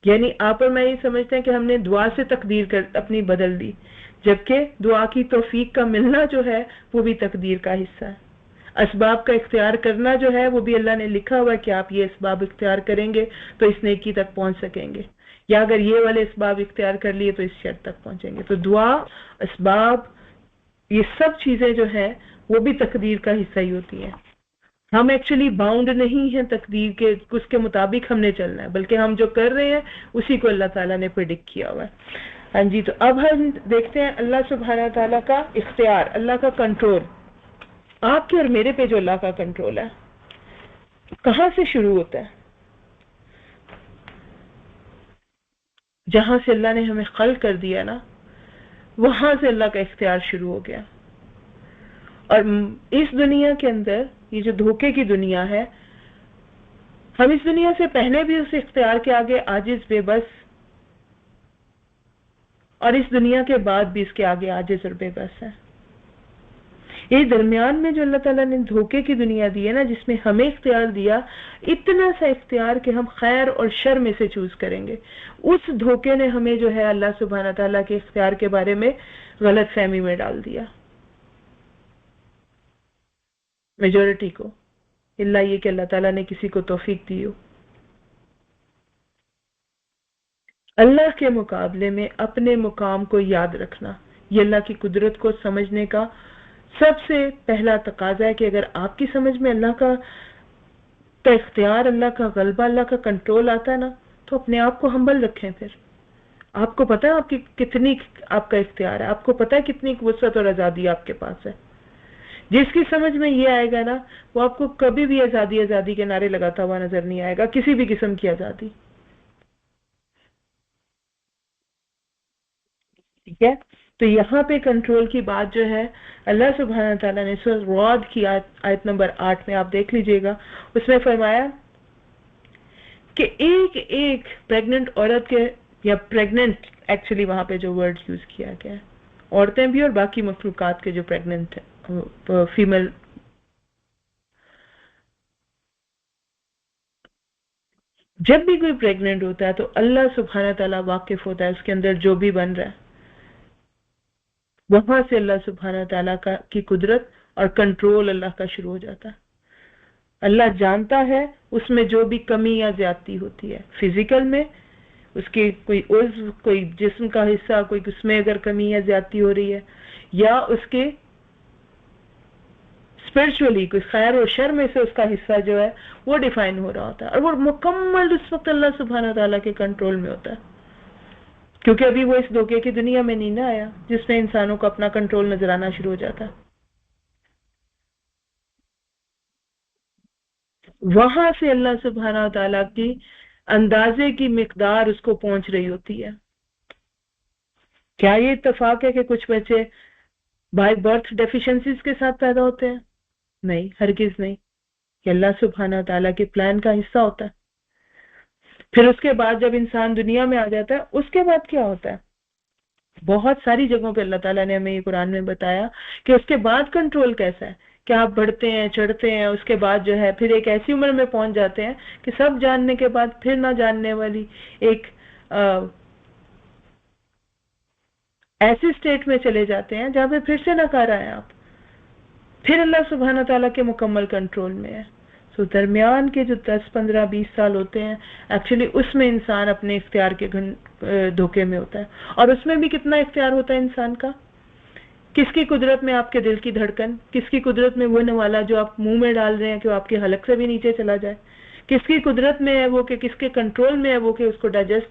यानी आप और मैं ये समझते हैं कि हमने दुआ से तकदीर अपनी बदल दी, जबकि दुआ की तौफीक का मिलना जो है वो भी तकदीर का हिस्सा है। असबाब का इख्तियार करना जो है वो भी अल्लाह ने लिखा हुआ है कि आप ये असबाब इख्तियार करेंगे तो इस नेकी तक पहुंच सकेंगे, या अगर ये वाले असबाब इख्तियार कर लिए तो इस शर तक पहुंचेंगे। तो दुआ, असबाब, ये सब चीजें जो है वो भी तकदीर का हिस्सा ही होती है। हम एक्चुअली बाउंड नहीं है तकदीर के, उसके मुताबिक हमने चलना है, बल्कि हम जो कर रहे हैं उसी को अल्लाह ताला ने प्रेडिक्ट किया हुआ है। हाँ जी, तो अब हम देखते हैं अल्लाह सुब्हाना ताला का इख्तियार, अल्लाह का कंट्रोल। आपके और मेरे पे जो अल्लाह का कंट्रोल है कहाँ से शुरू होता है? जहां से अल्लाह ने हमें खल्क कर दिया ना, वहां से अल्लाह का इख्तियार शुरू हो गया। और इस दुनिया के अंदर ये जो धोखे की दुनिया है, हम इस दुनिया से पहले भी उस इख्तियार के आगे आजिज, बेबस, और इस दुनिया के बाद भी इसके आगे आजिज और बेबस है। ये दरमियान में जो अल्लाह ताला ने धोखे की दुनिया दी है ना, जिसमें हमें इख्तियार दिया, इतना सा इख्तियार कि हम खैर और शर में से चूज करेंगे, उस धोखे ने हमें जो है अल्लाह सुब्हाना ताला के इख्तियार के बारे में गलत फहमी में डाल दिया, मेजॉरिटी को, इल्ला ये कि अल्लाह ताला ने किसी को तौफीक दी हो। अल्लाह के मुकाबले में अपने मुकाम को याद रखना, ये अल्लाह की कुदरत को समझने का सबसे पहला तकाजा है कि अगर आपकी समझ में अल्लाह का इख्तियार, अल्लाह का गलबा, अल्लाह का कंट्रोल आता है ना, तो अपने आप को हम्बल रखें। फिर आपको पता है आपकी कितनी आपका इख्तियार है, आपको पता है कितनी वुसअत और आज़ादी आपके पास है। जिसकी समझ में ये आएगा ना, वो आपको कभी भी आज़ादी आज़ादी के नारे लगाता हुआ नजर नहीं आएगा, किसी भी किस्म की आज़ादी। ठीक है, तो यहाँ पे कंट्रोल की बात जो है अल्लाह सुब्हाना ताला ने सूरह रअद की आयत नंबर 8 में आप देख लीजिएगा, उसमें फरमाया कि एक एक प्रेग्नेंट औरत के, या प्रेग्नेंट एक्चुअली वहां पे जो वर्ड यूज किया गया है, औरतें भी और बाकी मखलूकात के जो प्रेग्नेंट है फीमेल, जब भी कोई प्रेग्नेंट होता है तो अल्लाह सुब्हाना ताला वाकिफ होता है उसके अंदर जो भी बन रहा है, वहां से अल्लाह सुब्हाना ताला की कुदरत और कंट्रोल अल्लाह का शुरू हो जाता है। अल्लाह जानता है उसमें जो भी कमी या ज्यादती होती है, फिजिकल में उसके कोई उज़्व, कोई जिस्म का हिस्सा, कोई उसमें अगर कमी या ज्यादती हो रही है, या उसके स्पिरिचुअली कोई खैर और शर में से उसका हिस्सा जो है वो डिफाइन हो रहा होता है, और वो मुकम्मल उस वक्त अल्लाह सुब्हाना ताला के कंट्रोल में होता है, क्योंकि अभी वो इस धोखे की दुनिया में नहीं ना आया जिसमें इंसानों को अपना कंट्रोल नजर आना शुरू हो जाता है। वहां से अल्लाह सुब्हाना ताला की अंदाजे की मिकदार उसको पहुंच रही होती है। क्या ये इत्तेफाक है कि कुछ बच्चे बाय बर्थ डेफिशिएंसीज के साथ पैदा होते हैं? नहीं, हरगिज नहीं। ये अल्लाह सुब्हाना ताला के प्लान का हिस्सा होता है। फिर उसके बाद जब इंसान दुनिया में आ जाता है, उसके बाद क्या होता है? बहुत सारी जगहों पे अल्लाह ताला ने हमें ये कुरान में बताया कि उसके बाद कंट्रोल कैसा है, कि आप बढ़ते हैं, चढ़ते हैं, उसके बाद जो है फिर एक ऐसी उम्र में पहुंच जाते हैं कि सब जानने के बाद फिर ना जानने वाली एक ऐसी स्टेट में चले जाते हैं जहां पे फिर से नकारा है आप, फिर अल्लाह सुब्हाना ताला के मुकम्मल कंट्रोल में है। तो दरमियान के जो 10, 15, 20 साल होते हैं, एक्चुअली उसमें इंसान अपने इख्तियार के धोखे में होता है। और उसमें भी कितना इख्तियार होता है इंसान का? किसकी कुदरत में आपके दिल की धड़कन, किसकी कुदरत में वो नवाला जो आप मुंह में डाल रहे हैं कि वो आपकी हलक से भी नीचे चला जाए, किसकी कुदरत में है वो कि किसके कंट्रोल में है वो कि उसको डाइजेस्ट,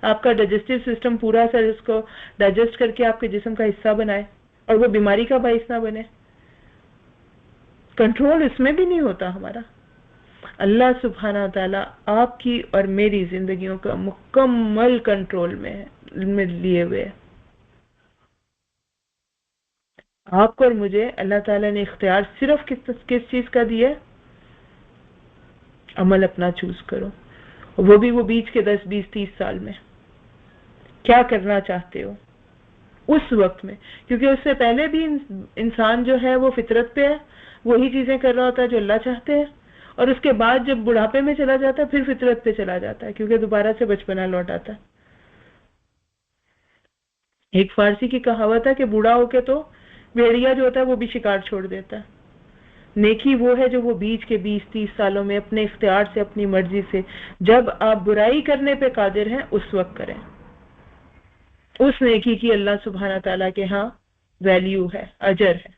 आपका डाइजेस्टिव सिस्टम पूरा सा उसको डाइजेस्ट करके आपके जिस्म का हिस्सा बनाए और वो बीमारी का बाइस ना बने। कंट्रोल इसमें भी नहीं होता हमारा। अल्लाह सुब्हाना ताला आपकी और मेरी जिंदगियों का मुकम्मल कंट्रोल में लिए हुए है। आपको और मुझे अल्लाह ताला ने इख्तियार सिर्फ किस चीज का दिया? अमल अपना चूज करो, वो भी वो बीच के 10, 20, 30 साल में क्या करना चाहते हो उस वक्त में, क्योंकि उससे पहले भी इंसान जो है वो फितरत पे है, वही चीजें कर रहा होता है जो अल्लाह चाहते हैं, और उसके बाद जब बुढ़ापे में चला जाता है फिर फितरत पे चला जाता है, क्योंकि दोबारा से बचपना लौट आता है। एक फारसी की कहावत है कि बूढ़ा होके तो भेड़िया जो होता है वो भी शिकार छोड़ देता है। नेकी वो है जो वो बीच के 20-30 सालों में अपने इख्तियार से, अपनी मर्जी से, जब आप बुराई करने पे कादिर हैं उस वक्त करें। उस नेकी की अल्लाह सुब्हाना ताला के यहाँ वैल्यू है, अजर है।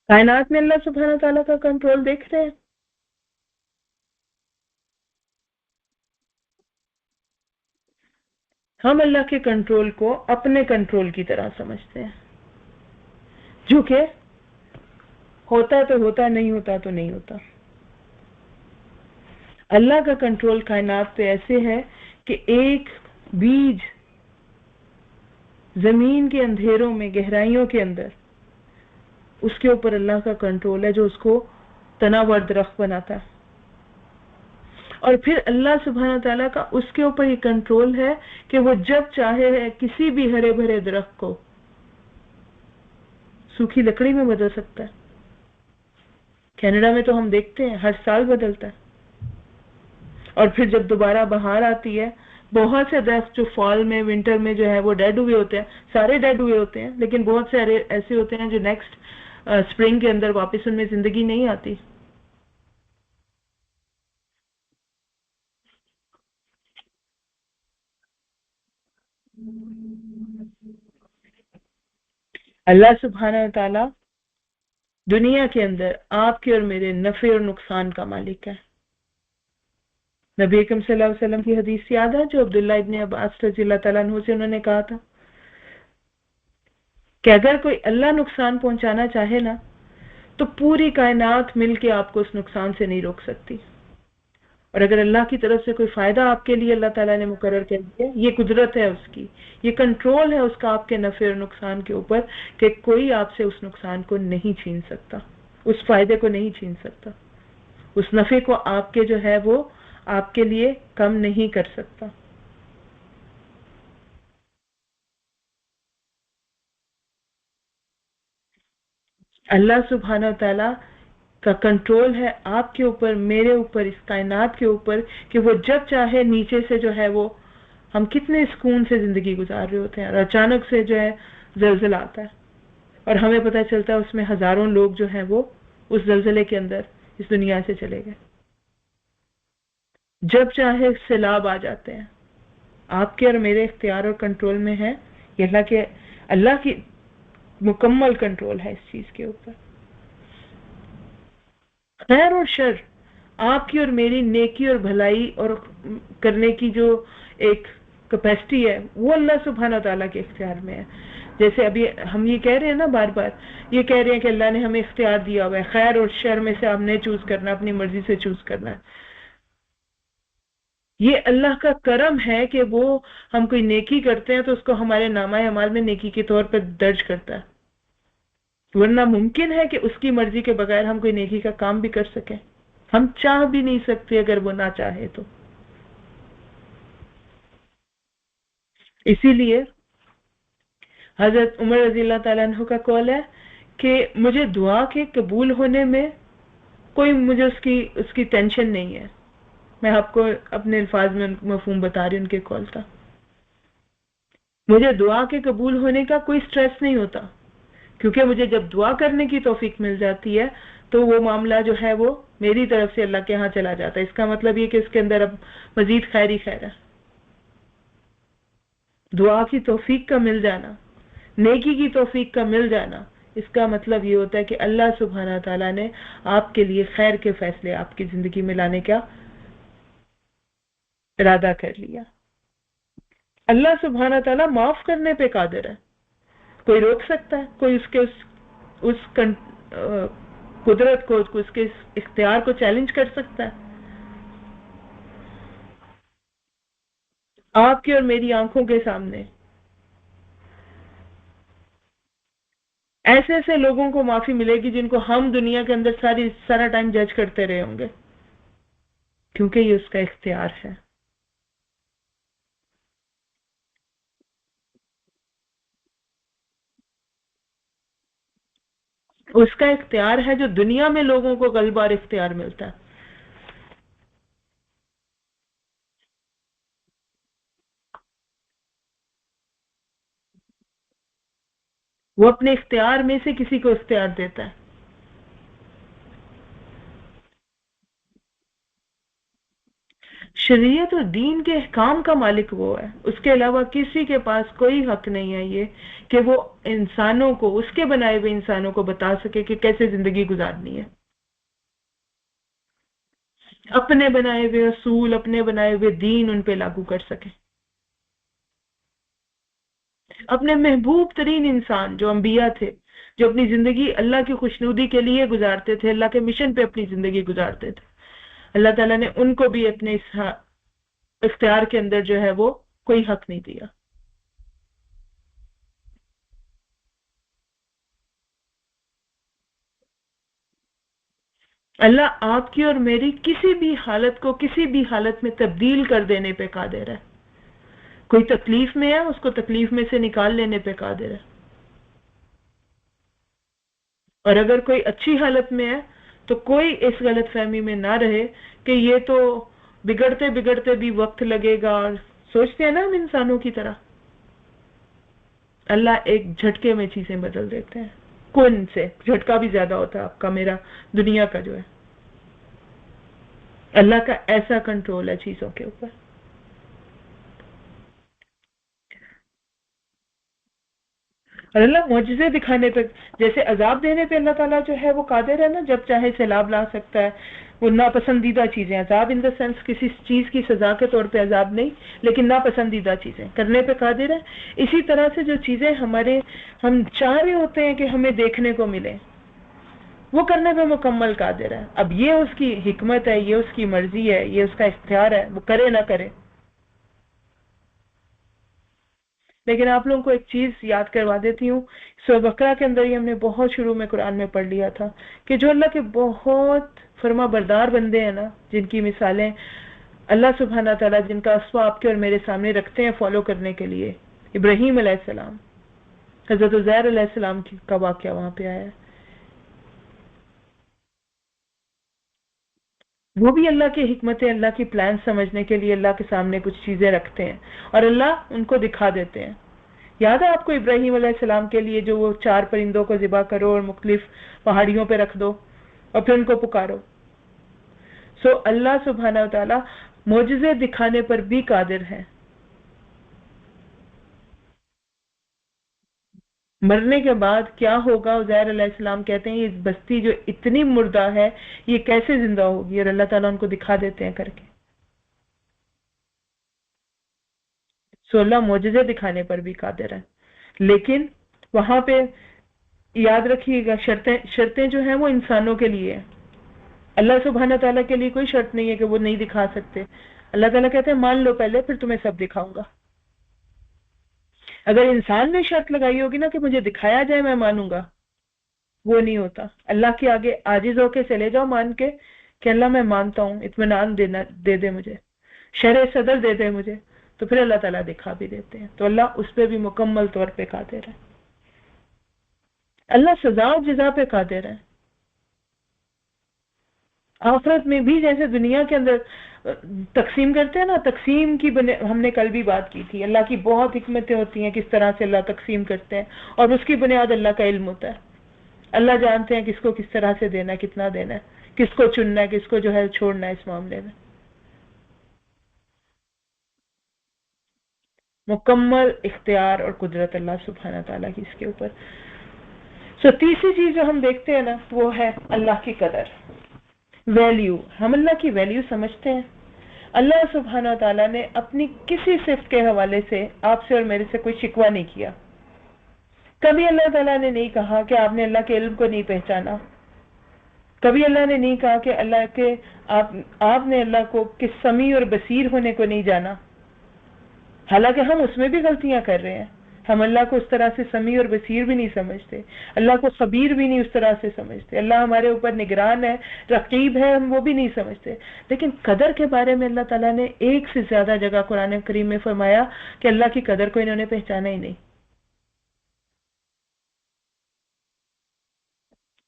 कायनात में अल्लाह सुब्हाना ताला का कंट्रोल देख रहे हैं। हम अल्लाह के कंट्रोल को अपने कंट्रोल की तरह समझते हैं, जो कि होता तो होता, नहीं होता तो नहीं होता। अल्लाह का कंट्रोल कायनात पे ऐसे है कि एक बीज जमीन के अंधेरों में, गहराइयों के अंदर, उसके ऊपर अल्लाह का कंट्रोल है जो उसको तनावर दरख्त बनाता है। और फिर अल्लाह सुब्हाना ताला का उसके ऊपर ये कंट्रोल है कि वो जब चाहे किसी भी हरे भरे दरख्त को सूखी लकड़ी में बदल सकता है। कनाडा में तो हम देखते हैं हर साल बदलता है। और फिर जब दोबारा बहार आती है, बहुत से दरख्त जो फॉल में, विंटर में जो है वो डेड हुए होते हैं, सारे डेड हुए होते हैं, लेकिन बहुत सारे ऐसे होते हैं जो नेक्स्ट स्प्रिंग के अंदर वापस उनमें जिंदगी नहीं आती। अल्लाह सुब्हाना ताला दुनिया के अंदर आपके और मेरे नफे और नुकसान का मालिक है। नबी अकरम सल्लल्लाहु अलैहि वसल्लम की हदीस याद है जो अब्दुल्लाह इब्न अब्बास रज़ियल्लाहु तआला अन्हु से उन्होंने कहा था कि अगर कोई अल्लाह नुकसान पहुंचाना चाहे ना, तो पूरी कायनात मिलके आपको उस नुकसान से नहीं रोक सकती। और अगर अल्लाह की तरफ से कोई फायदा आपके लिए अल्लाह ताला ने मुकर्रर कर दिया, ये कुदरत है उसकी, ये कंट्रोल है उसका आपके नफे और नुकसान के ऊपर, कि कोई आपसे उस नुकसान को नहीं छीन सकता, उस फायदे को नहीं छीन सकता, उस नफे को आपके जो है वो आपके लिए कम नहीं कर सकता। अल्लाह सुब्हाना ताला का कंट्रोल है आपके ऊपर, मेरे ऊपर, इस कायनात के ऊपर, कि वो जब चाहे नीचे से जो है वो, हम कितने सुकून से जिंदगी गुजार रहे होते हैं और अचानक से जो है जलजला आता है और हमें पता चलता है उसमें हजारों लोग जो हैं वो उस जलजले के अंदर इस दुनिया से चले गए। जब चाहे सैलाब आ जाते हैं, आपके और मेरे इख्तियार और कंट्रोल में है। ये अल्लाह की मुकम्मल कंट्रोल है इस चीज के ऊपर। खैर और शर, आपकी और मेरी नेकी और भलाई और करने की जो एक कैपेसिटी है वो अल्लाह सुब्हाना ताला के इख्तियार में है। जैसे अभी हम ये कह रहे हैं ना, बार बार ये कह रहे हैं कि अल्लाह ने हमें इख्तियार दिया हुआ है, खैर और शर में से आपने चूज करना, अपनी मर्जी से चूज करना है। ये अल्लाह का करम है कि वो हम कोई नेकी करते हैं तो उसको हमारे नामा अमाल में नेकी के तौर पर दर्ज करता है, वरना मुमकिन है कि उसकी मर्जी के बगैर हम कोई नेकी का काम भी कर सकें। हम चाह भी नहीं सकते अगर वो ना चाहे तो। इसीलिए हजरत उमर रज़ियल्लाहु ताला अन्हु का कौल है कि मुझे दुआ के कबूल होने में कोई मुझे उसकी टेंशन नहीं है। मैं आपको अपने अल्फाज में मफहूम बता रही हूँ उनके कौल का। मुझे दुआ के कबूल होने का कोई स्ट्रेस नहीं होता, क्योंकि मुझे जब दुआ करने की तौफीक मिल जाती है तो वो मामला जो है वो मेरी तरफ से अल्लाह के यहाँ चला जाता है। इसका मतलब ये कि इसके अंदर अब मजीद खैर ही खैर है। दुआ की तौफीक का मिल जाना, नेकी की तौफीक का मिल जाना, इसका मतलब ये होता है कि अल्लाह सुब्हाना ताला ने आपके लिए खैर के फैसले आपकी जिंदगी में लाने का इरादा कर लिया। अल्लाह सुब्हाना ताला माफ करने पे कादिर है। कोई रोक सकता है? कोई उसके उस कुदरत को, उसके इख्तियार को चैलेंज कर सकता है? आपकी और मेरी आंखों के सामने ऐसे ऐसे लोगों को माफी मिलेगी जिनको हम दुनिया के अंदर सारा टाइम जज करते रहे होंगे, क्योंकि ये उसका इख्तियार है। اس کا اختیار ہے جو دنیا میں لوگوں کو غلبہ اور اختیار ملتا ہے. وہ اپنے اختیار میں سے کسی کو اختیار دیتا ہے. شریعت و دین کے احکام کا مالک وہ ہے، اس کے علاوہ کسی کے پاس کوئی حق نہیں ہے یہ کہ وہ انسانوں کو، اس کے بنائے ہوئے انسانوں کو بتا سکے کہ کیسے زندگی گزارنی ہے. اپنے بنائے ہوئے اصول، اپنے بنائے ہوئے دین ان پہ لاگو کر سکے. اپنے محبوب ترین انسان جو انبیاء تھے، جو اپنی زندگی اللہ کی خوشنودی کے لیے گزارتے تھے، اللہ کے مشن پہ اپنی زندگی گزارتے تھے، اللہ تعالیٰ نے ان کو بھی اپنے اس اختیار کے اندر جو ہے وہ کوئی حق نہیں دیا. اللہ آپ کی اور میری کسی بھی حالت کو کسی بھی حالت میں تبدیل کر دینے پہ قادر ہے. کوئی تکلیف میں ہے، اس کو تکلیف میں سے نکال لینے پہ قادر ہے. اور اگر کوئی اچھی حالت میں ہے تو کوئی اس غلط فہمی میں نہ رہے کہ یہ تو بگڑتے بگڑتے بھی وقت لگے گا. اور سوچتے ہیں نا ہم انسانوں کی طرح، اللہ ایک جھٹکے میں چیزیں بدل دیتے ہیں. کون سے جھٹکا بھی زیادہ ہوتا ہے آپ کا، میرا، دنیا کا جو ہے. اللہ کا ایسا کنٹرول ہے چیزوں کے اوپر. اور اللہ معجزے دکھانے پہ، جیسے عذاب دینے پہ اللہ تعالیٰ جو ہے وہ قادر ہے نا، جب چاہے سیلاب لا سکتا ہے. وہ ناپسندیدہ چیزیں، عذاب ان دا سینس کسی چیز کی سزا کے طور پہ عذاب نہیں، لیکن ناپسندیدہ چیزیں کرنے پہ قادر ہے. اسی طرح سے جو چیزیں ہم چاہ رہے ہوتے ہیں کہ ہمیں دیکھنے کو ملے، وہ کرنے پہ مکمل قادر ہے. اب یہ اس کی حکمت ہے، یہ اس کی مرضی ہے، یہ اس کا اختیار ہے، وہ کرے نہ کرے. لیکن آپ لوگوں کو ایک چیز یاد کروا دیتی ہوں، سورہ بقرہ کے اندر ہی ہم نے بہت شروع میں قرآن میں پڑھ لیا تھا کہ جو اللہ کے بہت فرما بردار بندے ہیں نا، جن کی مثالیں اللہ سبحانہ تعالیٰ جن کا اسوا آپ کے اور میرے سامنے رکھتے ہیں فالو کرنے کے لیے. ابراہیم علیہ السلام، حضرت عزیر علیہ السلام کا واقعہ وہاں پہ آیا ہے. وہ بھی اللہ کی حکمتیں، اللہ کی پلان سمجھنے کے لیے اللہ کے سامنے کچھ چیزیں رکھتے ہیں اور اللہ ان کو دکھا دیتے ہیں. یاد ہے آپ کو ابراہیم علیہ السلام کے لیے جو وہ 4 پرندوں کو ذبح کرو اور مختلف پہاڑیوں پہ رکھ دو اور پھر ان کو پکارو. سو اللہ سبحانہ و تعالی معجزے دکھانے پر بھی قادر ہے. مرنے کے بعد کیا ہوگا، عزیر علیہ السلام کہتے ہیں یہ بستی جو اتنی مردہ ہے یہ کیسے زندہ ہوگی، اور اللہ تعالیٰ ان کو دکھا دیتے ہیں کر کے. سو اللہ معجزے دکھانے پر بھی قادر ہے. لیکن وہاں پہ یاد رکھیے گا شرطیں جو ہیں وہ انسانوں کے لیے ہیں. اللہ سبحانہ تعالیٰ کے لیے کوئی شرط نہیں ہے کہ وہ نہیں دکھا سکتے. اللہ تعالیٰ کہتے ہیں مان لو پہلے، پھر تمہیں سب دکھاؤں گا. اگر انسان نے شرط لگائی ہوگی نا کہ مجھے دکھایا جائے میں مانوں گا، وہ نہیں ہوتا. اللہ کے آگے عاجز ہو کے چلے جاؤ مان کے کہ اللہ میں مانتا ہوں، اطمینان دے دے مجھے، شرح صدر دے دے مجھے، تو پھر اللہ تعالیٰ دکھا بھی دیتے ہیں. تو اللہ اس پہ بھی مکمل طور پہ قادر ہے. اللہ سزا و جزا پہ قادر ہے. آخرت میں بھی جیسے دنیا کے اندر تقسیم کرتے ہیں نا، تقسیم کی ہم نے کل بھی بات کی تھی. اللہ کی بہت حکمتیں ہوتی ہیں کس طرح سے اللہ تقسیم کرتے ہیں، اور اس کی بنیاد اللہ کا علم ہوتا ہے. اللہ جانتے ہیں کس کو کس طرح سے دینا ہے، کتنا دینا ہے، کس کو چننا ہے، کس کو جو ہے چھوڑنا ہے. اس معاملے میں مکمل اختیار اور قدرت اللہ سبحانہ تعالیٰ کی اس کے اوپر. تیسری چیز جو ہم دیکھتے ہیں نا وہ ہے اللہ کی قدر، ویلیو. ہم اللہ کی ویلیو سمجھتے ہیں. اللہ سبحانہ تعالیٰ نے اپنی کسی صفت کے حوالے سے آپ سے اور میرے سے کوئی شکوہ نہیں کیا. کبھی اللہ تعالیٰ نے نہیں کہا کہ آپ نے اللہ کے علم کو نہیں پہچانا. کبھی اللہ نے نہیں کہا کہ اللہ کے آپ نے اللہ کو کس سمیع اور بصیر ہونے کو نہیں جانا. حالانکہ ہم اس میں بھی غلطیاں کر رہے ہیں. ہم اللہ کو اس طرح سے سمیع اور بصیر بھی نہیں سمجھتے، اللہ کو خبیر بھی نہیں اس طرح سے سمجھتے. اللہ ہمارے اوپر نگران ہے، رقیب ہے، ہم وہ بھی نہیں سمجھتے. لیکن قدر کے بارے میں اللہ تعالیٰ نے ایک سے زیادہ جگہ قرآن کریم میں فرمایا کہ اللہ کی قدر کو انہوں نے پہچانا ہی نہیں.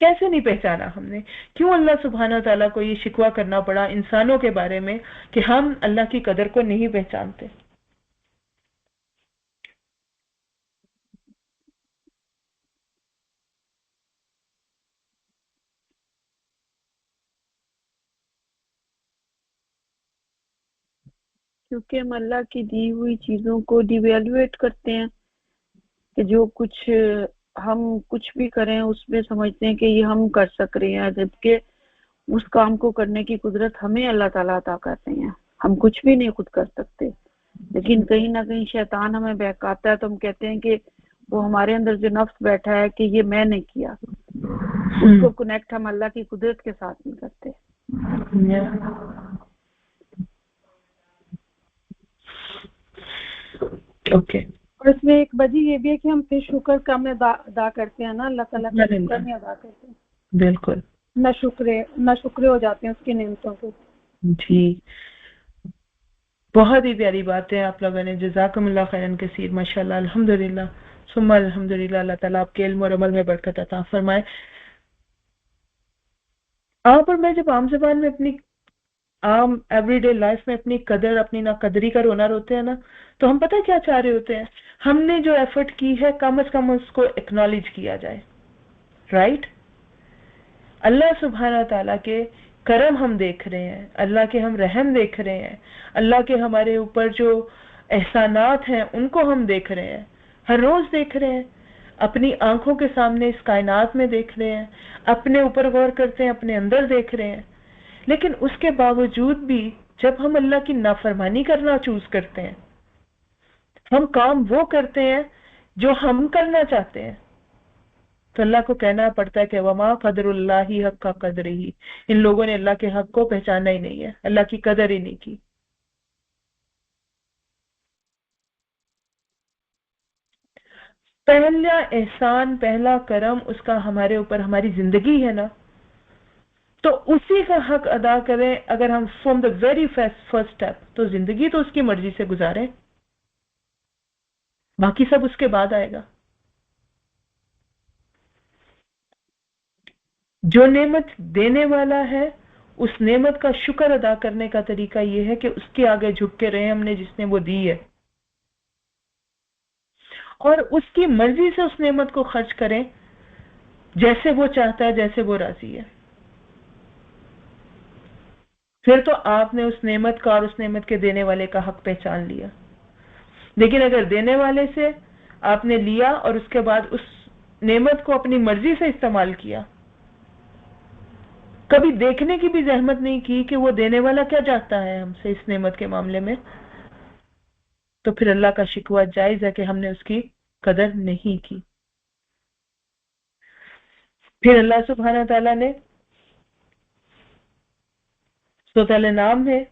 कैसे नहीं पहचाना हमने? क्यों अल्लाह सुब्हाना ताला को ये शिकवा करना पड़ा इंसानों के बारे में कि हम अल्लाह की कदर को नहीं पहचानते? क्योंकि हम अल्लाह की दी हुई चीजों को डिवेल्युएट करते हैं कि जो कुछ हम कुछ भी करें उसमें समझते हैं कि ये हम कर सक रहे हैं, जबकि उस काम को करने की कुदरत हमें अल्लाह ताला अता कर रहे हैं। हम कुछ भी नहीं खुद कर सकते, लेकिन कहीं ना कहीं शैतान हमें बहकाता है तो हम कहते हैं कि वो हमारे अंदर जो नफ्स बैठा है कि ये मैंने किया, उसको कनेक्ट हम अल्लाह की कुदरत के साथ नहीं करते। ओके। और इसमें एक वजह ये भी है कि हम फिर शुक्र कम अदा करते हैं ना, अल्लाह ताला का शुक्र नहीं अदा करते। बिल्कुल, ना शुक्र हो जाते हैं उसकी नेमतों के। जी, बहुत ही प्यारी बात है आप लोगों ने, जज़ाकुमुल्लाह खैरन कसीर, माशाल्लाह, अल्हम्दुलिल्लाह, सुम्मा अल्हम्दुलिल्लाह। अल्लाह ताला आपके इल्म और अमल में बरकत अता फरमाए। आप और मैं जब आम ज़बान में अपनी आम एवरीडे लाइफ में अपनी कदर, अपनी नाकदरी का रोना रोते हैं ना, तो हम पता क्या चाह रहे होते हैं? हमने जो एफर्ट की है कम से कम उसको एक्नॉलेज किया जाए, राइट? अल्लाह सुब्हाना ताला के करम हम देख रहे हैं, अल्लाह के हम रहम देख रहे हैं, अल्लाह के हमारे ऊपर जो एहसानात हैं उनको हम देख रहे हैं, हर रोज देख रहे हैं, अपनी आंखों के सामने इस कायनात में देख रहे हैं, अपने ऊपर गौर करते हैं, अपने अंदर देख रहे हैं। लेकिन उसके बावजूद भी जब हम अल्लाह की नाफरमानी करना चूज करते हैं, हम काम वो करते हैं जो हम करना चाहते हैं, तो अल्लाह को कहना पड़ता है कि वमा क़दरुल्लाहि हक़्क़ क़द्रिही, इन लोगों ने अल्लाह के हक को पहचाना ही नहीं है, अल्लाह की कदर ही नहीं की। पहला एहसान, पहला करम उसका हमारे ऊपर हमारी जिंदगी है ना, तो उसी का हक अदा करें। अगर हम from the very first step, तो जिंदगी तो उसकी मर्जी से गुजारें, बाकी सब उसके बाद आएगा। जो नेमत देने वाला है उस नेमत का शुक्र अदा करने का तरीका यह है कि उसके आगे झुक के रहे हमने जिसने वो दी है, और उसकी मर्जी से उस नेमत को खर्च करें जैसे वो चाहता है, जैसे वो राजी है। फिर तो आपने उस नेमत का और उस नेमत के देने वाले का हक पहचान लिया। लेकिन अगर देने वाले से आपने लिया और उसके बाद उस नेमत को अपनी मर्जी से इस्तेमाल किया, कभी देखने की भी जहमत नहीं की कि वो देने वाला क्या चाहता है हमसे इस नेमत के मामले में, तो फिर अल्लाह का शिकवा जायज है कि हमने उसकी कदर नहीं की। फिर अल्लाह सुब्हाना ताला ने सूरह नाम में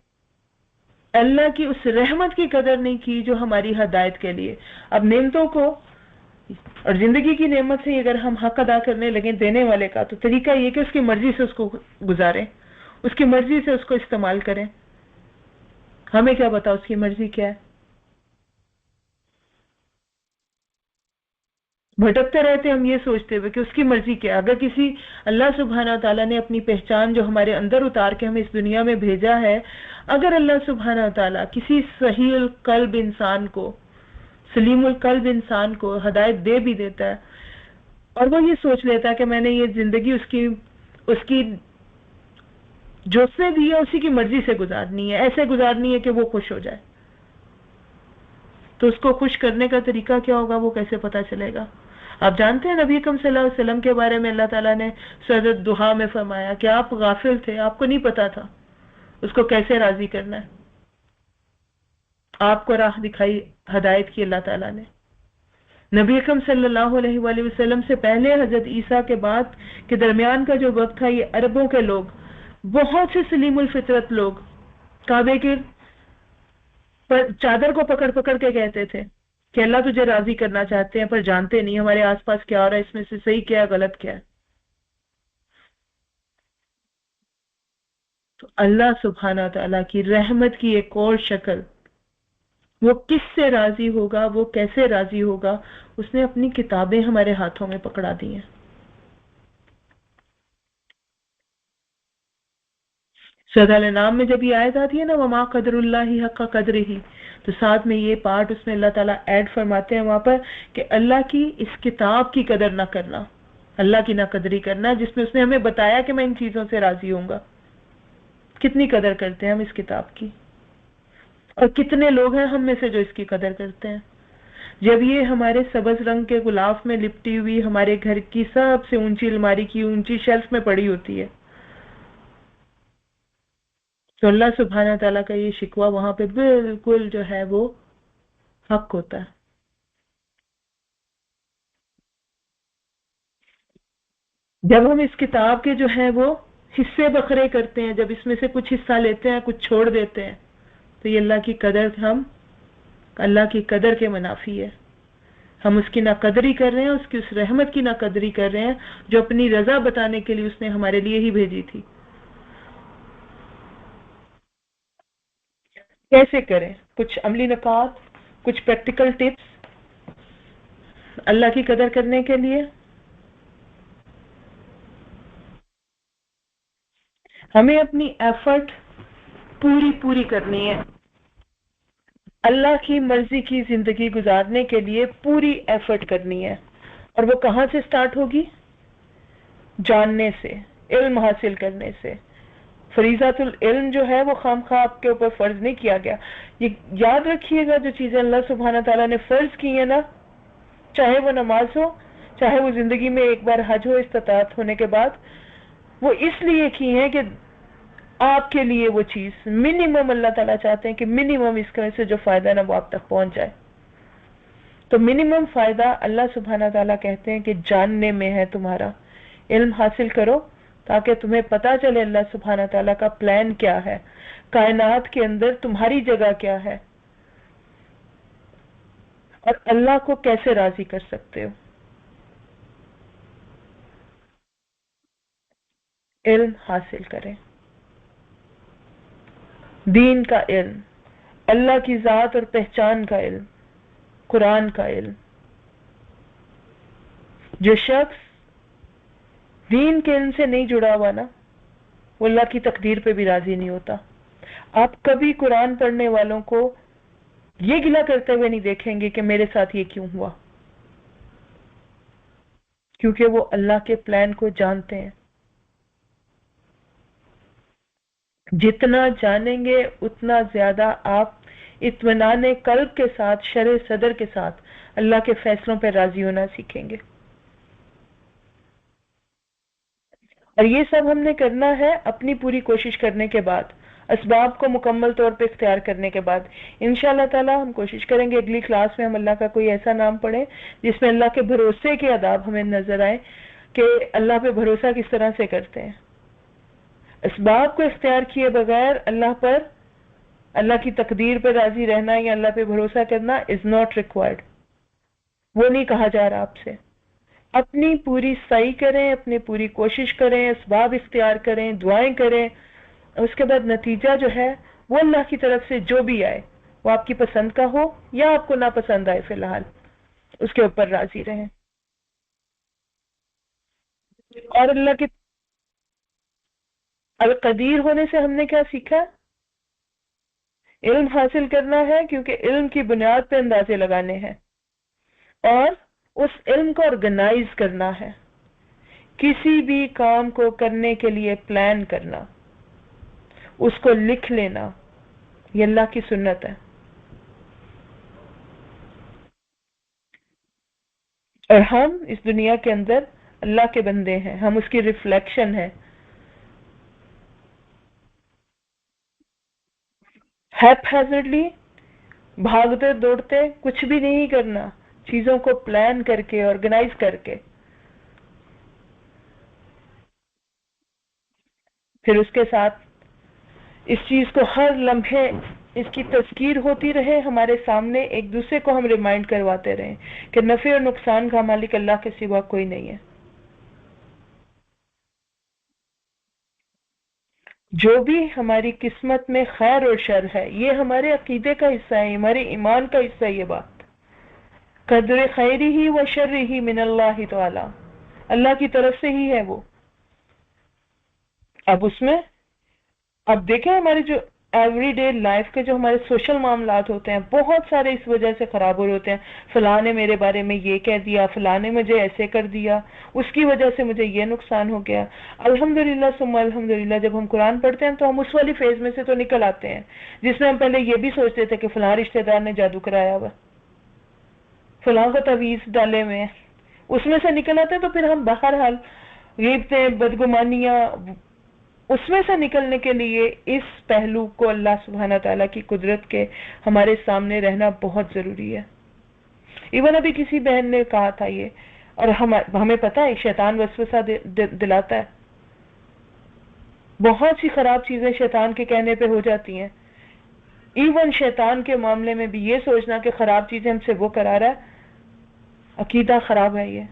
अल्लाह की उस रहमत की कदर नहीं की जो हमारी हदायत के लिए। अब नेमतों को और जिंदगी की नेमत से अगर हम हक अदा करने लगे देने वाले का, तो तरीका ये कि उसकी मर्जी से उसको गुजारें, उसकी मर्जी से उसको इस्तेमाल करें। हमें क्या पता उसकी मर्जी क्या है? भटकते रहते हम ये सोचते हुए कि उसकी मर्जी क्या है। अगर किसी अल्लाह सुब्हाना ताला ने अपनी पहचान जो हमारे अंदर उतार के हमें इस दुनिया में भेजा है, अगर अल्लाह सुब्हाना ताला किसी सहील कल्ब इंसान को, सलीमुल कल्ब इंसान को हदायत दे भी देता है और वो ये सोच लेता है कि मैंने ये जिंदगी उसकी जो उसने दी है उसी की मर्जी से गुजारनी है, ऐसे गुजारनी है कि वो खुश हो जाए, तो उसको खुश करने का तरीका क्या होगा, वो कैसे पता चलेगा? आप जानते हैं नबी अकरम सल्लल्लाहु अलैहि वसल्लम के बारे में अल्लाह ताला ने सूरह दुहा में फरमाया कि आप गाफिल थे, आपको नहीं पता था उसको कैसे राजी करना है। आपको राह दिखाई, हदायत की अल्लाह ताला ने। नबी अकरम सल्लल्लाहु अलैहि वसल्लम से पहले हजरत ईसा के बाद के दरमियान का जो वक्त था, ये अरबों के लोग, बहुत से सलीमुल फितरत लोग काबे के पर चादर को पकड़ पकड़ के कहते थे कि अल्लाह तुझे राजी करना चाहते हैं, पर जानते नहीं हमारे आसपास क्या हो रहा है, इसमें से सही क्या है, गलत क्या है। तो अल्लाह सुब्हाना ताला की रहमत की एक और शक्ल, वो किससे राजी होगा, वो कैसे राजी होगा, उसने अपनी किताबें हमारे हाथों में पकड़ा दी हैं। सूरह अल-अनआम में जब ये आयत आती है ना वमा क़दरुल्लाहि हक़्क़ क़द्रिही, तो साथ में ये पार्ट उसमें अल्लाह ताला ऐड फरमाते हैं वहां पर कि अल्लाह की इस किताब की कदर ना करना, अल्लाह की ना कदरी करना, जिसमें उसने हमें बताया कि मैं इन चीजों से राजी होऊंगा। कितनी कदर करते हैं हम इस किताब की, और कितने लोग हैं हम में से जो इसकी कदर करते हैं। जब ये हमारे सबज रंग के गुलाफ में लिपटी हुई हमारे घर की सबसे ऊंची अलमारी की ऊंची शेल्फ में पड़ी होती है, तो अल्लाह सुब्हाना ताला का ये शिकवा वहां पे बिल्कुल जो है वो हक होता है। जब हम इस किताब के जो है वो हिस्से बखरे करते हैं, जब इसमें से कुछ हिस्सा लेते हैं कुछ छोड़ देते हैं, तो ये अल्लाह की कदर, हम अल्लाह की कदर के मुनाफी है। हम उसकी नाकदरी कर रहे हैं, उसकी उस रहमत की नाकदरी कर रहे हैं जो अपनी रजा बताने के लिए उसने हमारे लिए ही भेजी थी। कैसे करें? कुछ अमली नकात, कुछ प्रैक्टिकल टिप्स अल्लाह की कदर करने के लिए। हमें अपनी एफर्ट पूरी करनी है, अल्लाह की मर्जी की जिंदगी गुजारने के लिए पूरी एफर्ट करनी है। और वो कहां से स्टार्ट होगी? जानने से, इल्म हासिल करने से। फरीजातुल इल्म जो है वो खामखा आपके ऊपर फर्ज नहीं किया गया। ये याद रखिएगा, जो चीजें अल्लाह सुब्हाना ताला ने फर्ज की है ना, चाहे वो नमाज हो, चाहे वो जिंदगी में एक बार हज हो इस्तात होने के बाद, वो इसलिए की है कि आपके लिए वो चीज मिनिमम अल्लाह ताला चाहते हैं कि मिनिमम इसका से जो फायदा है ना वो आप तक पहुंच जाए। तो मिनिमम फायदा अल्लाह सुब्हाना ताला कहते हैं कि जानने में है। तुम्हारा इल्म हासिल करो ताकि तुम्हें पता चले अल्लाह सुब्हाना ताला का प्लान क्या है, कायनात के अंदर तुम्हारी जगह क्या है, और अल्लाह को कैसे राजी कर सकते हो। इल्म हासिल करें, दीन का इल्म, अल्लाह की जात और पहचान का इल्म, कुरान का इल्म। जो शख्स दीन के इल्म से नहीं जुड़ा हुआ ना, वो अल्लाह की तकदीर पे भी राजी नहीं होता। आप कभी कुरान पढ़ने वालों को ये गिला करते हुए नहीं देखेंगे कि मेरे साथ ये क्यों हुआ, क्योंकि वो अल्लाह के प्लान को जानते हैं। जितना जानेंगे उतना ज्यादा आप इत्मीनान कल्ब के साथ, शर सदर के साथ अल्लाह के फैसलों पर राजी होना सीखेंगे। और ये सब हमने करना है अपनी पूरी कोशिश करने के बाद, असबाब को मुकम्मल तौर पे इख्तियार करने के बाद। इंशाअल्लाह ताला हम कोशिश करेंगे अगली क्लास में हम अल्लाह का कोई ऐसा नाम पढ़ें जिसमें अल्लाह के भरोसे के आदाब हमें नजर आए कि अल्लाह पे भरोसा किस तरह से करते हैं। असबाब को इख्तियार किए बगैर अल्लाह पर, अल्लाह की तकदीर पर राजी रहना या अल्लाह पे भरोसा करना इज नॉट रिक्वायर्ड। वो नहीं कहा जा रहा आपसे। अपनी पूरी सही करें, अपनी पूरी कोशिश करें, असबाब इख्तियार करें, दुआएं करें, उसके बाद नतीजा जो है वो अल्लाह की तरफ से जो भी आए वो आपकी पसंद का हो या आपको ना पसंद आए, फिलहाल उसके ऊपर राजी रहें। और अल्लाह के अल कदीर होने से हमने क्या सीखा? इल्म हासिल करना है, क्योंकि इल्म की बुनियाद पे अंदाजे लगाने हैं, और उस इल्म को ऑर्गेनाइज करना है। किसी भी काम को करने के लिए प्लान करना, उसको लिख लेना, ये अल्लाह की सुन्नत है। और हम इस दुनिया के अंदर अल्लाह के बंदे हैं, हम उसकी रिफ्लेक्शन है। हैपहैजर्डली भागते दौड़ते कुछ भी नहीं करना, चीजों को प्लान करके, ऑर्गेनाइज करके, फिर उसके साथ इस चीज को हर लम्हे इसकी तज़कीर होती रहे हमारे सामने, एक दूसरे को हम रिमाइंड करवाते रहें कि नफे और नुकसान का मालिक अल्लाह के सिवा कोई नहीं है। जो भी हमारी किस्मत में खैर और शर है ये हमारे अकीदे का हिस्सा है, हमारे ईमान का हिस्सा है। ये बात कदर खैरी ही व शर ही मिनल्लाहि तआला, अल्लाह की तरफ से ही है वो। अब उसमें अब देखें हमारे जो ایوری ڈے لائف کے جو ہمارے سوشل معاملات ہوتے ہیں بہت سارے اس وجہ سے خراب ہو رہے ہوتے ہیں. فلاں نے میرے بارے میں یہ کہہ دیا، فلاں نے مجھے ایسے کر دیا، اس کی وجہ سے مجھے یہ نقصان ہو گیا. الحمدللہ ثم الحمدللہ جب ہم قرآن پڑھتے ہیں تو ہم اس والی فیز میں سے تو نکل آتے ہیں جس میں ہم پہلے یہ بھی سوچتے تھے کہ فلاں رشتہ دار نے جادو کرایا ہوا، فلاں کو تعویذ ڈالے ہوئے ہیں، اس میں سے نکل آتے ہیں. تو پھر ہم بہرحال غیبتیں، بدگمانیاں، اس میں سے نکلنے کے لیے اس پہلو کو اللہ سبحانہ تعالیٰ کی قدرت کے ہمارے سامنے رہنا بہت ضروری ہے. ایون ابھی کسی بہن نے کہا تھا یہ، اور ہمیں پتہ ہے شیطان وسوسہ دلاتا ہے، بہت سی خراب چیزیں شیطان کے کہنے پہ ہو جاتی ہیں. ایون شیطان کے معاملے میں بھی یہ سوچنا کہ خراب چیزیں ہم سے وہ کرا رہا ہے، عقیدہ خراب ہے. یہ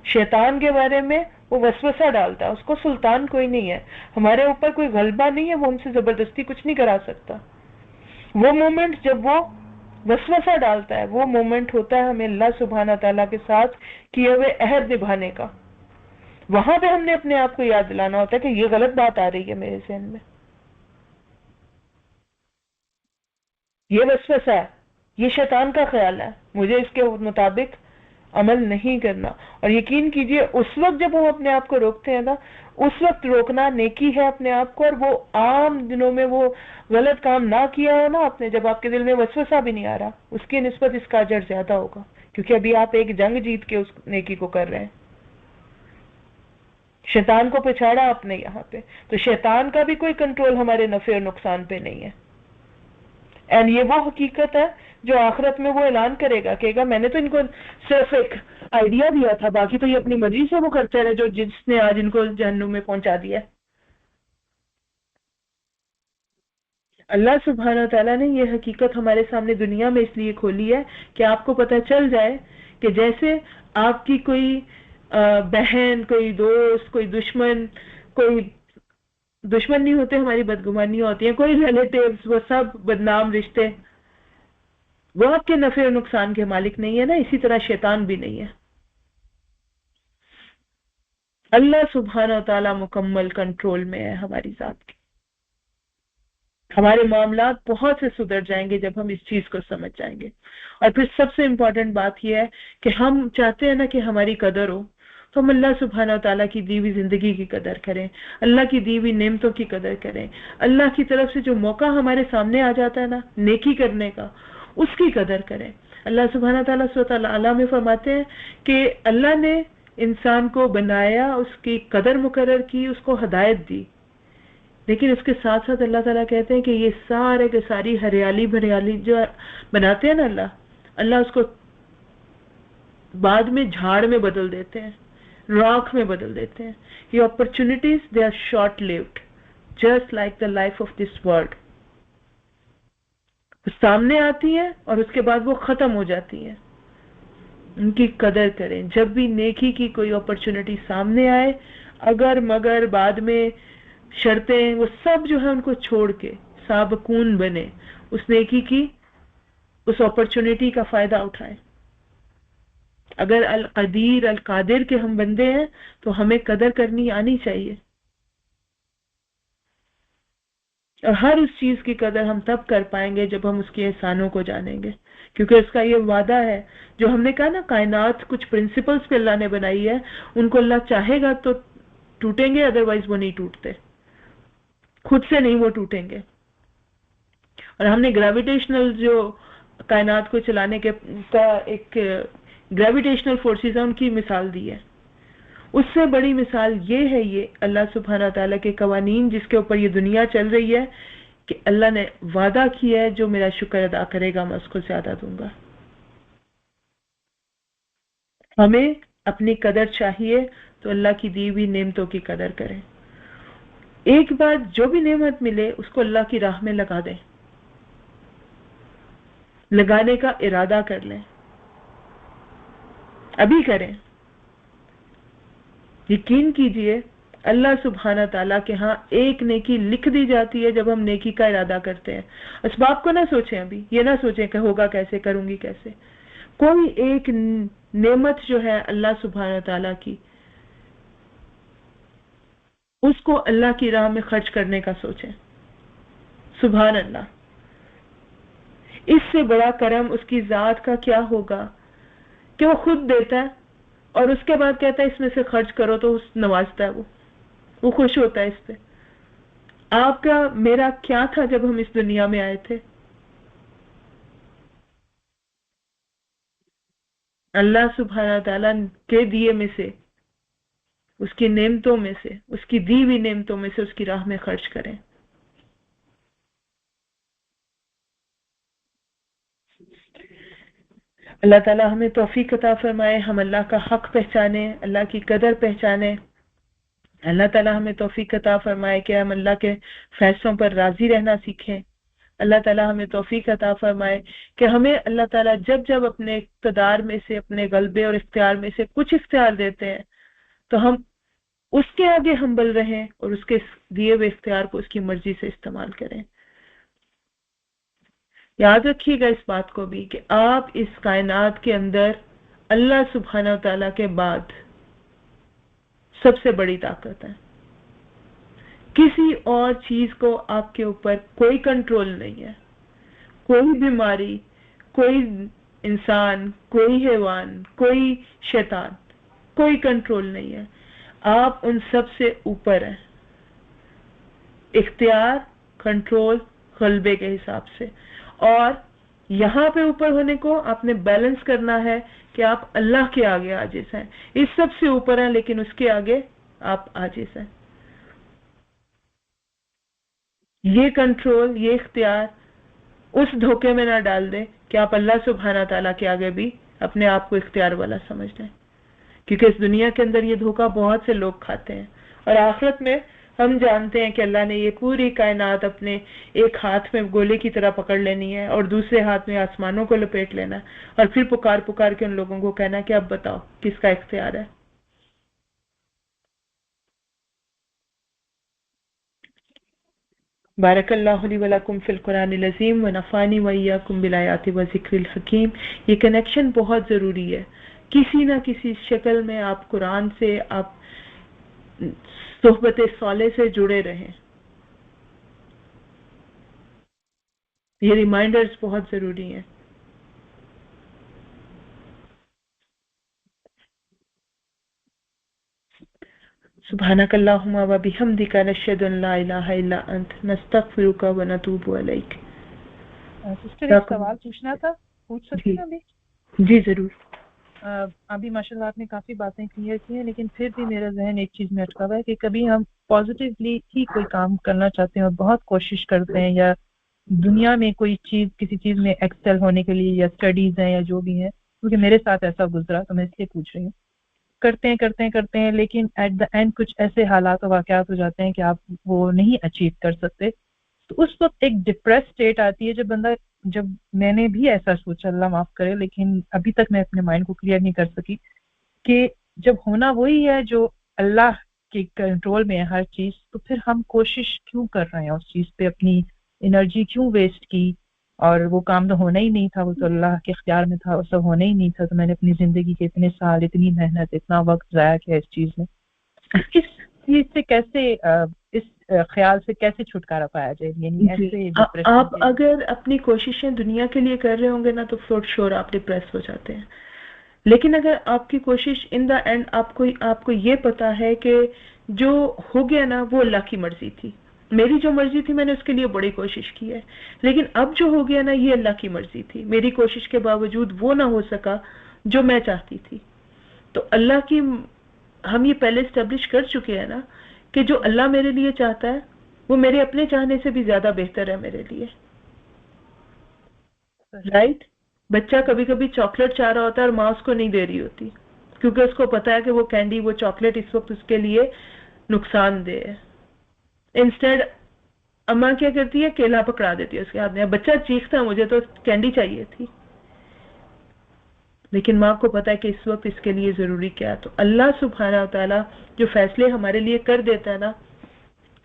شیطان کے بارے میں وہ وسوسہ ڈالتا ہے، اس کو سلطان کوئی نہیں ہے، ہمارے اوپر کوئی غلبہ نہیں ہے، وہ ہم سے زبردستی کچھ نہیں کرا سکتا. وہ مومنٹ جب وہ وسوسہ ڈالتا ہے وہ مومنٹ ہوتا ہے ہمیں اللہ سبحانہ تعالیٰ کے ساتھ کیے ہوئے عہد نبھانے کا. وہاں پہ ہم نے اپنے آپ کو یاد دلانا ہوتا ہے کہ یہ غلط بات آ رہی ہے میرے ذہن میں، یہ وسوسہ ہے، یہ شیطان کا خیال ہے، مجھے اس کے مطابق عمل نہیں کرنا. اور یقین کیجئے اس وقت جب ہم اپنے آپ کو روکتے ہیں نا، اس وقت روکنا نیکی ہے اپنے آپ کو. اور وہ عام دنوں میں وہ غلط کام نہ کیا ہے نا آپ نے، جب آپ کے دل میں وسوسہ بھی نہیں آ رہا، اس کی نسبت اس کا اجر زیادہ ہوگا، کیونکہ ابھی آپ ایک جنگ جیت کے اس نیکی کو کر رہے ہیں. شیطان کو پچھاڑا آپ نے یہاں پہ، تو شیطان کا بھی کوئی کنٹرول ہمارے نفع اور نقصان پہ نہیں ہے. اینڈ یہ وہ حقیقت ہے جو آخرت میں وہ اعلان کرے گا، کہے گا میں نے تو ان کو صرف ایک آئیڈیا دیا تھا، باقی تو یہ اپنی مرضی سے وہ کرتے رہے جو جس نے آج ان کو جہنم میں پہنچا دیا. اللہ سبحانہ تعالیٰ نے یہ حقیقت ہمارے سامنے دنیا میں اس لیے کھولی ہے کہ آپ کو پتہ چل جائے کہ جیسے آپ کی کوئی بہن، کوئی دوست، کوئی دشمن نہیں ہوتے، ہماری بدگمانیاں ہوتی ہیں، کوئی ریلیٹیوز، وہ سب بدنام رشتے، وہ آپ کے نفع اور نقصان کے مالک نہیں ہے نا. اسی طرح شیطان بھی نہیں ہے. اللہ سبحانہ تعالیٰ مکمل کنٹرول میں ہے ہماری ذات کی. ہمارے معاملات بہت سے سدھر جائیں گے جب ہم اس چیز کو سمجھ جائیں گے. اور پھر سب سے امپورٹنٹ بات یہ ہے کہ ہم چاہتے ہیں نا کہ ہماری قدر ہو، تو ہم اللہ سبحانہ تعالیٰ کی دی ہوئی زندگی کی قدر کریں، اللہ کی دی ہوئی نعمتوں کی قدر کریں. اللہ کی طرف سے جو موقع ہمارے سامنے آ جاتا ہے نا نیکی کرنے کا، اس کی قدر کریں. اللہ سبحانہ تعالیٰ سورۃ الاعلیٰ میں فرماتے ہیں کہ اللہ نے انسان کو بنایا، اس کی قدر مقرر کی، اس کو ہدایت دی، لیکن اس کے ساتھ ساتھ اللہ تعالیٰ کہتے ہیں کہ یہ سارے کے ساری ہریالی بھریالی جو بناتے ہیں نا اللہ اس کو بعد میں جھاڑ میں بدل دیتے ہیں، راکھ میں بدل دیتے ہیں. یہ opportunities they are short lived just like the life of this world. سامنے آتی ہیں اور اس کے بعد وہ ختم ہو جاتی ہیں. ان کی قدر کریں. جب بھی نیکی کی کوئی اپرچونٹی سامنے آئے، اگر مگر بعد میں شرطیں وہ سب جو ہے ان کو چھوڑ کے سابقون بنے، اس نیکی کی اس اپرچونٹی کا فائدہ اٹھائیں. اگر القدیر القادر کے ہم بندے ہیں تو ہمیں قدر کرنی آنی چاہیے. اور ہر اس چیز کی قدر ہم تب کر پائیں گے جب ہم اس کے احسانوں کو جانیں گے، کیونکہ اس کا یہ وعدہ ہے جو ہم نے کہا نا کائنات کچھ پرنسپلز پہ اللہ نے بنائی ہے، ان کو اللہ چاہے گا تو ٹوٹیں گے، ادروائز وہ نہیں ٹوٹتے، خود سے نہیں وہ ٹوٹیں گے. اور ہم نے گریویٹیشنل جو کائنات کو چلانے کا ایک گریویٹیشنل فورسز ہیں ان کی مثال دی ہے. اس سے بڑی مثال یہ ہے یہ اللہ سبحانہ تعالیٰ کے قوانین جس کے اوپر یہ دنیا چل رہی ہے کہ اللہ نے وعدہ کیا ہے جو میرا شکر ادا کرے گا میں اس کو زیادہ دوں گا. ہمیں اپنی قدر چاہیے تو اللہ کی دی ہوئی نعمتوں کی قدر کریں. ایک بار جو بھی نعمت ملے اس کو اللہ کی راہ میں لگا دیں، لگانے کا ارادہ کر لیں، ابھی کریں. یقین کیجئے اللہ سبحانہ تعالیٰ کے ہاں ایک نیکی لکھ دی جاتی ہے جب ہم نیکی کا ارادہ کرتے ہیں. اسباب کو نہ سوچیں، ابھی یہ نہ سوچیں کہ ہوگا کیسے، کروں گی کیسے. کوئی ایک نعمت جو ہے اللہ سبحانہ تعالیٰ کی، उसको अल्लाह की राह में खर्च करने का सोचें। सुभान अल्लाह, इससे बड़ा करम उसकी जात का क्या होगा कि वो खुद देता है और उसके बाद कहता है इसमें से खर्च करो, तो उस नवाजता है, वो खुश होता है इस पे। आपका मेरा क्या था जब हम इस दुनिया में आए थे? अल्लाह सुब्हाना ताला के दिए में से, उसकी नेमतों में से, उसकी दी हुई नेमतों में से उसकी राह में खर्च करें। अल्लाह ताला हमें तौफीक अता फरमाए, हम अल्लाह का हक पहचाने, अल्लाह की कदर पहचाने। अल्लाह ताला हमें तौफीक अता फरमाए कि हम अल्लाह के फैसलों पर राजी रहना सीखें। अल्लाह ताला हमें तौफीक अता फरमाए कि हमें अल्लाह ताला जब जब अपने इख्तियार में से, अपने गलबे और इख्तियार में से कुछ इख्तियार देते हैं तो हम उसके आगे हम्बल रहें और उसके दिए हुए इख्तियार को उसकी मर्जी से इस्तेमाल करें। याद रखिएगा इस बात को भी कि आप इस कायनात के अंदर अल्लाह सुब्हाना ताला के बाद सबसे बड़ी ताकत है। किसी और चीज को आपके ऊपर कोई कंट्रोल नहीं है। कोई बीमारी, कोई इंसान, कोई हैवान, कोई शैतान, कोई कंट्रोल नहीं है। आप उन सब से ऊपर हैं, इख्तियार, कंट्रोल, गलबे के हिसाब से। और यहाँ पे ऊपर होने को आपने बैलेंस करना है कि आप अल्लाह के आगे आजिज हैं। इस सब से ऊपर हैं लेकिन उसके आगे आप आजिज हैं। ये कंट्रोल, ये इख्तियार उस धोखे में ना डाल दे कि आप अल्लाह सुब्हाना ताला के आगे भी अपने आप को इख्तियार वाला समझ लें, क्योंकि इस दुनिया के अंदर ये धोखा बहुत से लोग खाते हैं। और आखिरत में हम जानते हैं कि अल्लाह ने ये पूरी कायनात अपने एक हाथ में गोले की तरह पकड़ लेनी है और दूसरे हाथ में आसमानों को लपेट लेना है और फिर पुकार पुकार के उन लोगों को कहना कि अब बताओ किसका इख्तियार है। बारकल्लाहु ली व लकुम फिल कुरानिल अज़ीम व नफ़ानी व इय्याकुम बिल आयाति व ज़िक्रिल हकीम। ये कनेक्शन बहुत ज़रूरी है। किसी ना किसी शक्ल में आप कुरान से, आप सोहबत साले से जुड़े रहें। ये रिमाइंडर्स बहुत ज़रूरी हैं। सुब्हानकल्लाहुम्मा व बिहम्दिका नशहदु अन ला इलाहा इल्ला अंत नस्तगफिरुका व नतूबु अलैक। सिस्टर एक सवाल पूछना था, पूछ सकती हैं अभी? जी जरूर। अभी माशाल्लाह आपने काफी बातें क्लियर की हैं, लेकिन फिर भी मेरा जहन एक चीज में अटका हुआ है कि कभी हम पॉजिटिवली ही कोई काम करना चाहते हैं और बहुत कोशिश करते हैं, या दुनिया में कोई चीज, किसी चीज में एक्सेल होने के लिए, या स्टडीज हैं या जो भी है, क्योंकि मेरे साथ ऐसा गुजरा तो मैं इसलिए पूछ रही हूँ। करते हैं लेकिन एट द एंड कुछ ऐसे हालात और वाकयात हो जाते हैं कि आप वो नहीं अचीव कर सकते, तो उस वक्त एक डिप्रेस स्टेट आती है जब मैंने भी ऐसा सोचा, अल्लाह माफ करे, लेकिन अभी तक मैं अपने माइंड को क्लियर नहीं कर सकी कि जब होना वही है जो अल्लाह के कंट्रोल में है हर चीज, तो फिर हम कोशिश क्यों कर रहे हैं उस चीज पे, अपनी एनर्जी क्यों वेस्ट की? और वो काम तो होना ही नहीं था, वो तो अल्लाह के इख्तियार में था, वो सब होना ही नहीं था। तो मैंने अपनी जिंदगी के इतने साल, इतनी मेहनत, इतना वक्त जाया किया इस चीज में। इस चीज से कैसे, इस ख्याल से कैसे छुटकारा पाया जाए? यानी ऐसे आप अगर अपनी कोशिशें दुनिया के लिए कर रहे होंगे ना, तो फॉर श्योर आप डिप्रेस हो जाते हैं। लेकिन अगर आपकी कोशिश इन द एंड आपको ये पता है कि जो हो गया ना वो अल्लाह की मर्जी थी, मेरी जो मर्जी थी मैंने उसके लिए बड़ी कोशिश की है, लेकिन अब जो हो गया ना ये अल्लाह की मर्जी थी, मेरी कोशिश के बावजूद वो ना हो सका जो मैं चाहती थी। तो अल्लाह की, हम ये पहले एस्टेब्लिश कर चुके हैं ना कि जो अल्लाह मेरे लिए चाहता है वो मेरे अपने चाहने से भी ज्यादा बेहतर है मेरे लिए, राइट? बच्चा कभी कभी चॉकलेट चाह रहा होता है और माँ उसको नहीं दे रही होती, क्योंकि उसको पता है कि वो कैंडी, वो चॉकलेट इस वक्त उसके लिए नुकसानदेह है। इंस्टेड अम्मा क्या करती है, केला पकड़ा देती है उसके हाथ में, बच्चा चीखता है मुझे तो कैंडी चाहिए थी, लेकिन माँ को पता है कि इस वक्त इसके लिए जरूरी क्या है। तो अल्लाह सुब्हाना व तआला जो फैसले हमारे लिए कर देता है ना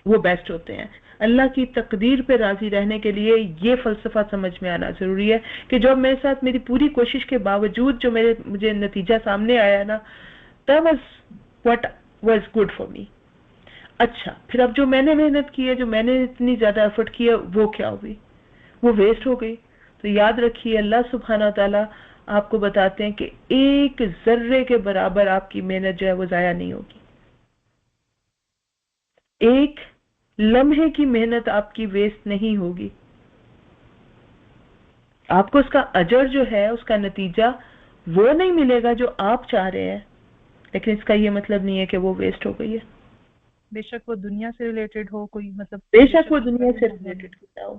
वो बेस्ट होते हैं। अल्लाह की तकदीर पे राजी रहने के लिए ये फलसफा समझ में आना जरूरी है कि जब मेरे साथ मेरी पूरी कोशिश के बावजूद जो मुझे नतीजा सामने आया ना, that was what was good for me। اچھا پھر اب جو میں نے محنت کی ہے، جو میں نے اتنی زیادہ ایفرٹ کی ہے، وہ کیا ہوئی؟ وہ ویسٹ ہو گئی. تو یاد رکھیے اللہ سبحانہ تعالیٰ آپ کو بتاتے ہیں کہ ایک ذرے کے برابر آپ کی محنت جو ہے وہ ضائع نہیں ہوگی. ایک لمحے کی محنت آپ کی ویسٹ نہیں ہوگی. آپ کو اس کا اجر جو ہے، اس کا نتیجہ وہ نہیں ملے گا جو آپ چاہ رہے ہیں، لیکن اس کا یہ مطلب نہیں ہے کہ وہ ویسٹ ہو گئی ہے. بے شک وہ دنیا سے ریلیٹڈ ہو، کوئی مطلب بے شک وہ دنیا سے ریلیٹڈ کیوں نہ ہو،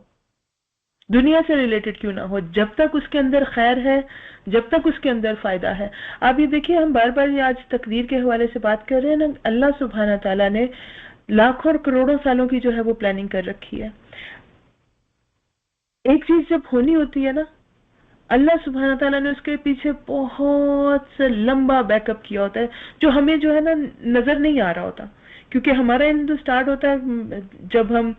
دنیا سے ریلیٹڈ کیوں نہ ہو، جب تک اس کے اندر خیر ہے، جب تک اس کے اندر فائدہ ہے. آپ یہ دیکھیے، ہم بار بار یہ آج تقدیر کے حوالے سے بات کر رہے ہیں نا، اللہ سبحانہ تعالیٰ نے لاکھوں اور کروڑوں سالوں کی جو ہے وہ پلاننگ کر رکھی ہے. ایک چیز جب ہونی ہوتی ہے نا، اللہ سبحانہ تعالیٰ نے اس کے پیچھے بہت سے لمبا بیک اپ کیا ہوتا ہے، جو ہمیں جو ہے نا نظر نہیں آ رہا ہوتا. کیونکہ ہمارا علم تو سٹارٹ ہوتا ہے جب ہم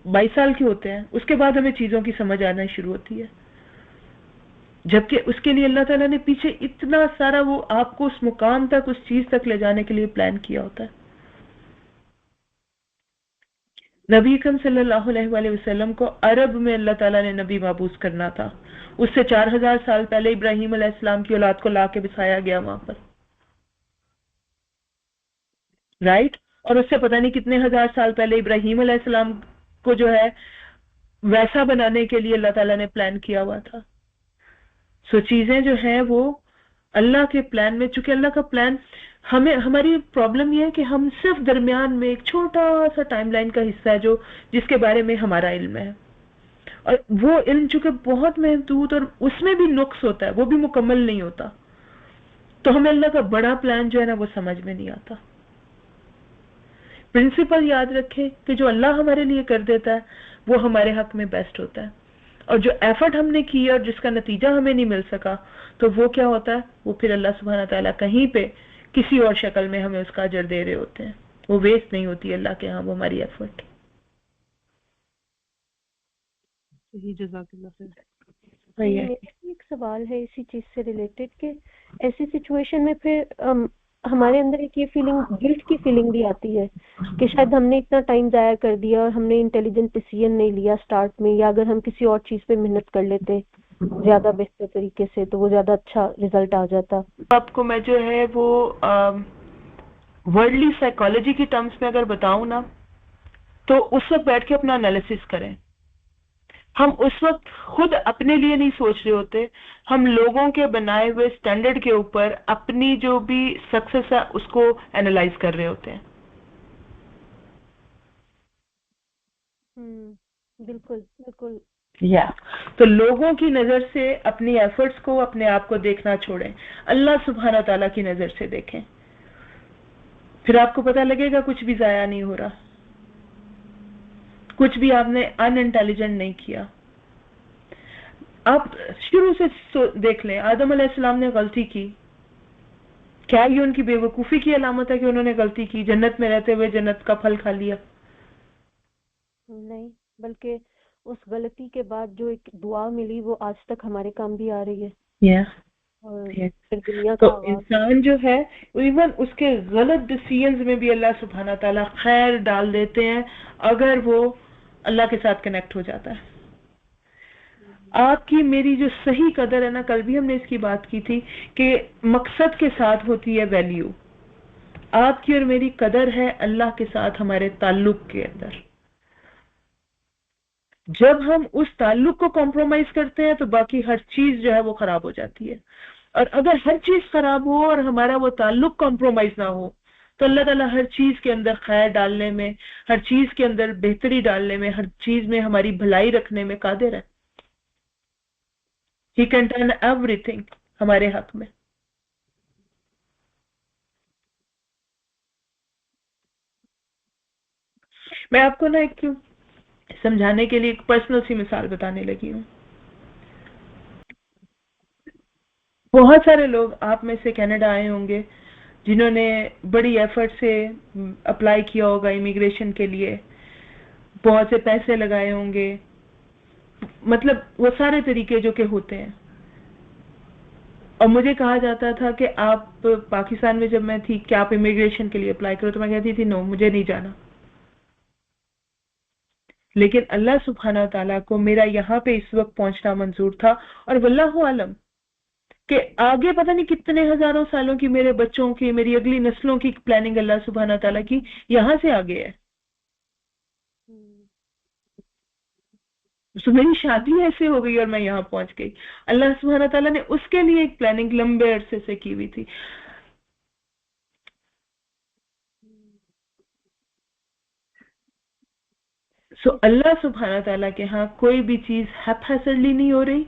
22 سال کے ہوتے ہیں، اس کے بعد ہمیں چیزوں کی سمجھ آنا شروع ہوتی ہے، جبکہ اس کے لیے اللہ تعالیٰ نے پیچھے اتنا سارا وہ آپ کو اس مقام تک، اس چیز تک لے جانے کے لیے پلان کیا ہوتا ہے. نبی اکرم صلی اللہ علیہ وآلہ وسلم کو عرب میں اللہ تعالیٰ نے نبی مبعوث کرنا تھا. اس سے 4000 سال پہلے ابراہیم علیہ السلام کی اولاد کو لا کے بسایا گیا وہاں پر، رائٹ. اور اس سے پتہ نہیں کتنے ہزار سال پہلے ابراہیم علیہ السلام کو جو ہے ویسا بنانے کے لیے اللہ تعالیٰ نے پلان کیا ہوا تھا. سو چیزیں جو ہیں وہ اللہ کے پلان میں، چونکہ اللہ کا پلان ہماری پرابلم یہ ہے کہ ہم صرف درمیان میں ایک چھوٹا سا ٹائم لائن کا حصہ ہے جو جس کے بارے میں ہمارا علم ہے، اور وہ علم چونکہ بہت محدود اور اس میں بھی نقص ہوتا ہے، وہ بھی مکمل نہیں ہوتا، تو ہمیں اللہ کا بڑا پلان جو ہے نا وہ سمجھ میں نہیں آتا. پرنسپل یاد رکھیں کہ جو اللہ ہمارے لیے کر دیتا ہے وہ ہمارے حق میں بیسٹ ہوتا ہے، اور جو ایفرٹ ہم نے کی اور جس کا نتیجہ ہمیں نہیں مل سکا تو وہ کیا ہوتا ہے، وہ پھر اللہ سبحانہ تعالیٰ کہیں پہ کسی اور شکل میں ہمیں اس کا اجر دے رہے ہوتے ہیں. وہ ویسٹ نہیں ہوتی اللہ کے ہاں وہ ہماری ایفرٹ. جزاک اللہ خیر. میرا ایک سوال ہے اسی چیز سے ریلیٹڈ کہ ایسی سچویشن میں پھر ہمارے اندر ایک یہ فیلنگ، گلٹ کی فیلنگ بھی آتی ہے کہ شاید ہم نے اتنا ٹائم ضائع کر دیا اور ہم نے انٹیلیجنٹ ڈیسیژن نہیں لیا سٹارٹ میں، یا اگر ہم کسی اور چیز پہ محنت کر لیتے زیادہ بہتر طریقے سے تو وہ زیادہ اچھا رزلٹ آ جاتا. آپ کو میں جو ہے وہ ورلڈلی سائیکالوجی کی ٹرمز میں اگر بتاؤں نا، تو اس وقت بیٹھ کے اپنا انالیسس کریں. ہم اس وقت خود اپنے لیے نہیں سوچ رہے ہوتے، ہم لوگوں کے بنائے ہوئے سٹینڈرڈ کے اوپر اپنی جو بھی سکسیس ہے اس کو اینالائز کر رہے ہوتے ہیں. بالکل بالکل. تو لوگوں کی نظر سے اپنی ایفرٹس کو، اپنے آپ کو دیکھنا چھوڑیں، اللہ سبحانہ تعالیٰ کی نظر سے دیکھیں، پھر آپ کو پتہ لگے گا کچھ بھی ضائع نہیں ہو رہا، کچھ بھی آپ نے ان انٹیلیجنٹ نہیں کیا. آپ شروع سے دیکھ لیں، آدم علیہ السلام نے غلطی کی، کیا یہ ان کی بے وقوفی کی علامت ہے کہ انہوں نے غلطی کی، جنت میں رہتے ہوئے جنت کا پھل کھا لیا؟ نہیں، بلکہ اس غلطی کے بعد جو ایک دعا ملی وہ آج تک ہمارے کام بھی آ رہی ہے. اور پھر دنیا تو کا انسان جو ہے ایون اس کے غلط ڈیسیژنز میں بھی اللہ سبحانہ تعالیٰ خیر ڈال دیتے ہیں اگر وہ اللہ کے ساتھ کنیکٹ ہو جاتا ہے. آپ کی میری جو صحیح قدر ہے نا، کل بھی ہم نے اس کی بات کی تھی کہ مقصد کے ساتھ ہوتی ہے ویلیو. آپ کی اور میری قدر ہے اللہ کے ساتھ ہمارے تعلق کے اندر. جب ہم اس تعلق کو کمپرومائز کرتے ہیں تو باقی ہر چیز جو ہے وہ خراب ہو جاتی ہے، اور اگر ہر چیز خراب ہو اور ہمارا وہ تعلق کمپرومائز نہ ہو تو اللہ تعالیٰ ہر چیز کے اندر خیر ڈالنے میں، ہر چیز کے اندر بہتری ڈالنے میں، ہر چیز میں ہماری بھلائی رکھنے میں قادر ہے. He can turn everything ہمارے حق میں. میں آپ کو نا ایک سمجھانے کے لیے ایک پرسنل سی مثال بتانے لگی ہوں. بہت سارے لوگ آپ میں سے کینیڈا آئے ہوں گے جنہوں نے بڑی ایفرٹ سے اپلائی کیا ہوگا امیگریشن کے لیے، بہت سے پیسے لگائے ہوں گے، مطلب وہ سارے طریقے جو کہ ہوتے ہیں. اور مجھے کہا جاتا تھا کہ آپ پاکستان میں جب میں تھی کہ آپ امیگریشن کے لیے اپلائی کرو، تو میں کہتی تھی نو، مجھے نہیں جانا. लेकिन अल्लाह सुब्हाना ताला को मेरा यहाँ पे इस वक्त पहुंचना मंजूर था, और वल्लाहु आलम कि आगे पता नहीं कितने हजारों सालों की मेरे बच्चों की, मेरी अगली नस्लों की प्लानिंग अल्लाह सुब्हाना ताला की यहाँ से आगे है। तो मेरी शादी ऐसे हो गई और मैं यहाँ पहुंच गई। अल्लाह सुब्हाना ताला ने उसके लिए एक प्लानिंग लंबे अरसे से की हुई थी। सो अल्लाह सुब्हाना ताला के यहाँ कोई भी चीज हैपहैजर्डली नहीं हो रही,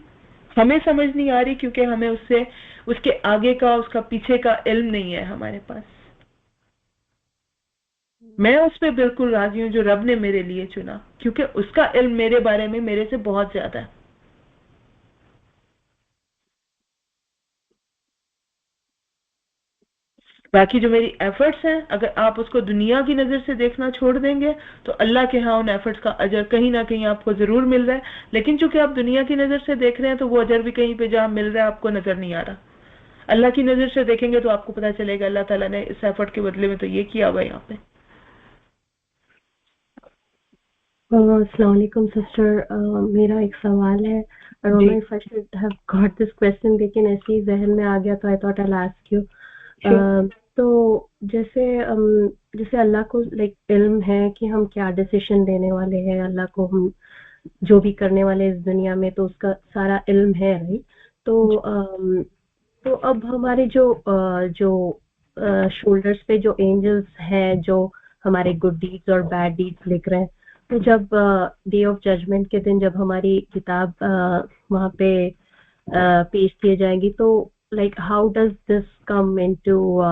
हमें समझ नहीं आ रही क्योंकि हमें उससे उसके आगे का उसका पीछे का इल्म नहीं है हमारे पास। मैं उस पर बिल्कुल राजी हूँ जो रब ने मेरे लिए चुना, क्योंकि उसका इल्म मेरे बारे में मेरे से बहुत ज्यादा है। बाकी जो मेरी एफर्ट्स हैं, अगर आप उसको दुनिया की नजर से देखना छोड़ देंगे तो अल्लाह के यहाँ उन एफर्ट्स का अजर कहीं ना कहीं आपको जरूर मिल रहा है। लेकिन चूंकि आप दुनिया की नजर से देख रहे हैं तो वो अजर भी कहीं पे जहाँ मिल रहा है आपको नजर नहीं आ रहा। अल्लाह की नजर से देखेंगे तो आपको पता चलेगा अल्लाह ताला ने इस एफर्ट के बदले में तो ये किया हुआ है यहाँ पे। अस्सलाम वालेकुम सिस्टर, मेरा एक सवाल है। I don't know if I should have got this question, लेकिन ऐसे ही जहन में आ गया तो I thought I'll ask you. तो जैसे अल्लाह को लाइक इल्म है कि हम क्या डिसीजन लेने वाले हैं, अल्लाह को हम जो भी करने वाले इस दुनिया में तो उसका सारा इल्म है, राइट? तो अब हमारे जो शोल्डर्स पे जो एंजल्स हैं जो हमारे गुड डीड्स और बैड डीड्स लिख रहे हैं, तो जब डे ऑफ जजमेंट के दिन जब हमारी किताब वहाँ पे पेश किए जाएंगी तो like how does this come into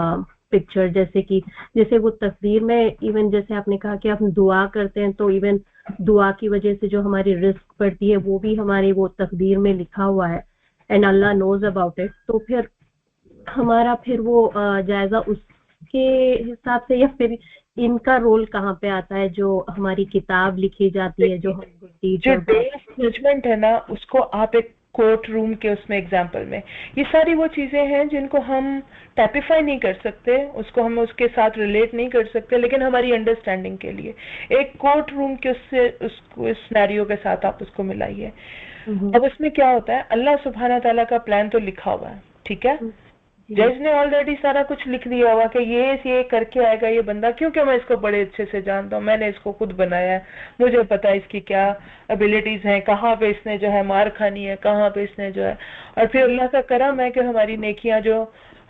picture? जैसे वो तकदीर में, इवन जैसे आपने कहा कि हम दुआ करते हैं तो इवन दुआ की वजह से जो हमारी रिस्क पड़ती है वो भी हमारी वो तकदीर में लिखा हुआ है and Allah knows about it. तो फिर हमारा वो जायजा उसके हिसाब से, या फिर इनका रोल कहाँ पे आता है जो हमारी किताब लिखी जाती है, जो हम जो डे ऑफ जजमेंट है ना, उसको आप एक कोर्ट रूम के उसमें एग्जाम्पल में, ये सारी वो चीजें हैं जिनको हम टाइपिफाई नहीं कर सकते, उसको हम उसके साथ रिलेट नहीं कर सकते, लेकिन हमारी अंडरस्टैंडिंग के लिए एक कोर्ट रूम के उससे उसको इस सिनेरियो के साथ आप उसको मिलाइए। अब उसमें क्या होता है, अल्लाह सुब्हाना ताला का प्लान तो लिखा हुआ है, ठीक है, जज ने ऑलरेडी सारा कुछ लिख दिया हुआ कि ये करके आएगा ये बंदा, क्योंकि मैं इसको बड़े अच्छे से जानता हूँ, मैंने इसको खुद बनाया है, मुझे पता है इसकी क्या एबिलिटीज हैं, कहाँ पे इसने जो है मार खानी है, कहाँ पे इसने जो है। और फिर अल्लाह का करम है कि हमारी नेकियां जो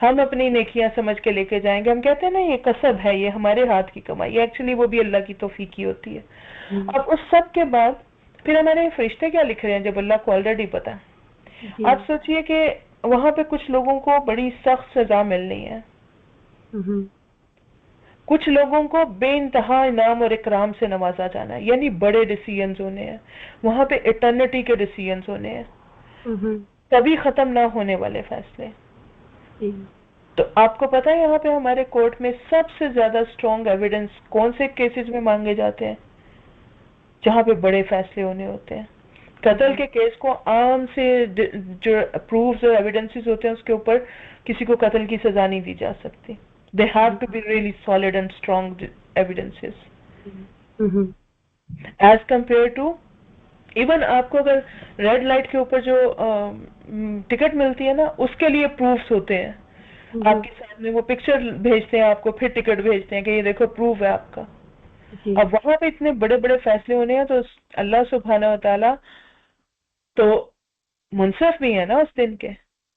हम अपनी नेकियां समझ के लेके जाएंगे, हम कहते हैं ना ये कसब है, ये हमारे हाथ की कमाई है, एक्चुअली वो भी अल्लाह की तौफीक ही होती है। अब उस सब के बाद फिर हमारे फरिश्ते क्या लिख रहे हैं जब अल्लाह को ऑलरेडी पता है। आप सोचिए कि वहां पे कुछ लोगों को बड़ी सख्त सजा मिलनी है, कुछ लोगों को बेइंतहा इनाम और इकराम से नवाजा जाना है, यानी बड़े डिसीजंस होने हैं वहां पे, इटर्निटी के डिसीजंस होने हैं, कभी खत्म ना होने वाले फैसले। तो आपको पता है यहाँ पे हमारे कोर्ट में सबसे ज्यादा स्ट्रॉन्ग एविडेंस कौन से केसेस में मांगे जाते हैं? जहाँ पे बड़े फैसले होने होते हैं। कत्ल के केस को आम से जो प्रूफ्स और एविडेंसेस होते हैं उसके ऊपर किसी को कत्ल की सजा नहीं दी जा सकती। They have to be really solid and strong evidences as compare to, even आपको अगर रेड लाइट के ऊपर जो टिकट मिलती है ना, उसके लिए प्रूफ्स होते हैं, आपके सामने वो पिक्चर भेजते हैं आपको, फिर टिकट भेजते हैं कि ये देखो प्रूफ है आपका। अब वहां पे इतने बड़े बड़े फैसले होने हैं तो अल्लाह सुब्हाना व तआला तो मुनसिफ भी है ना, उस दिन के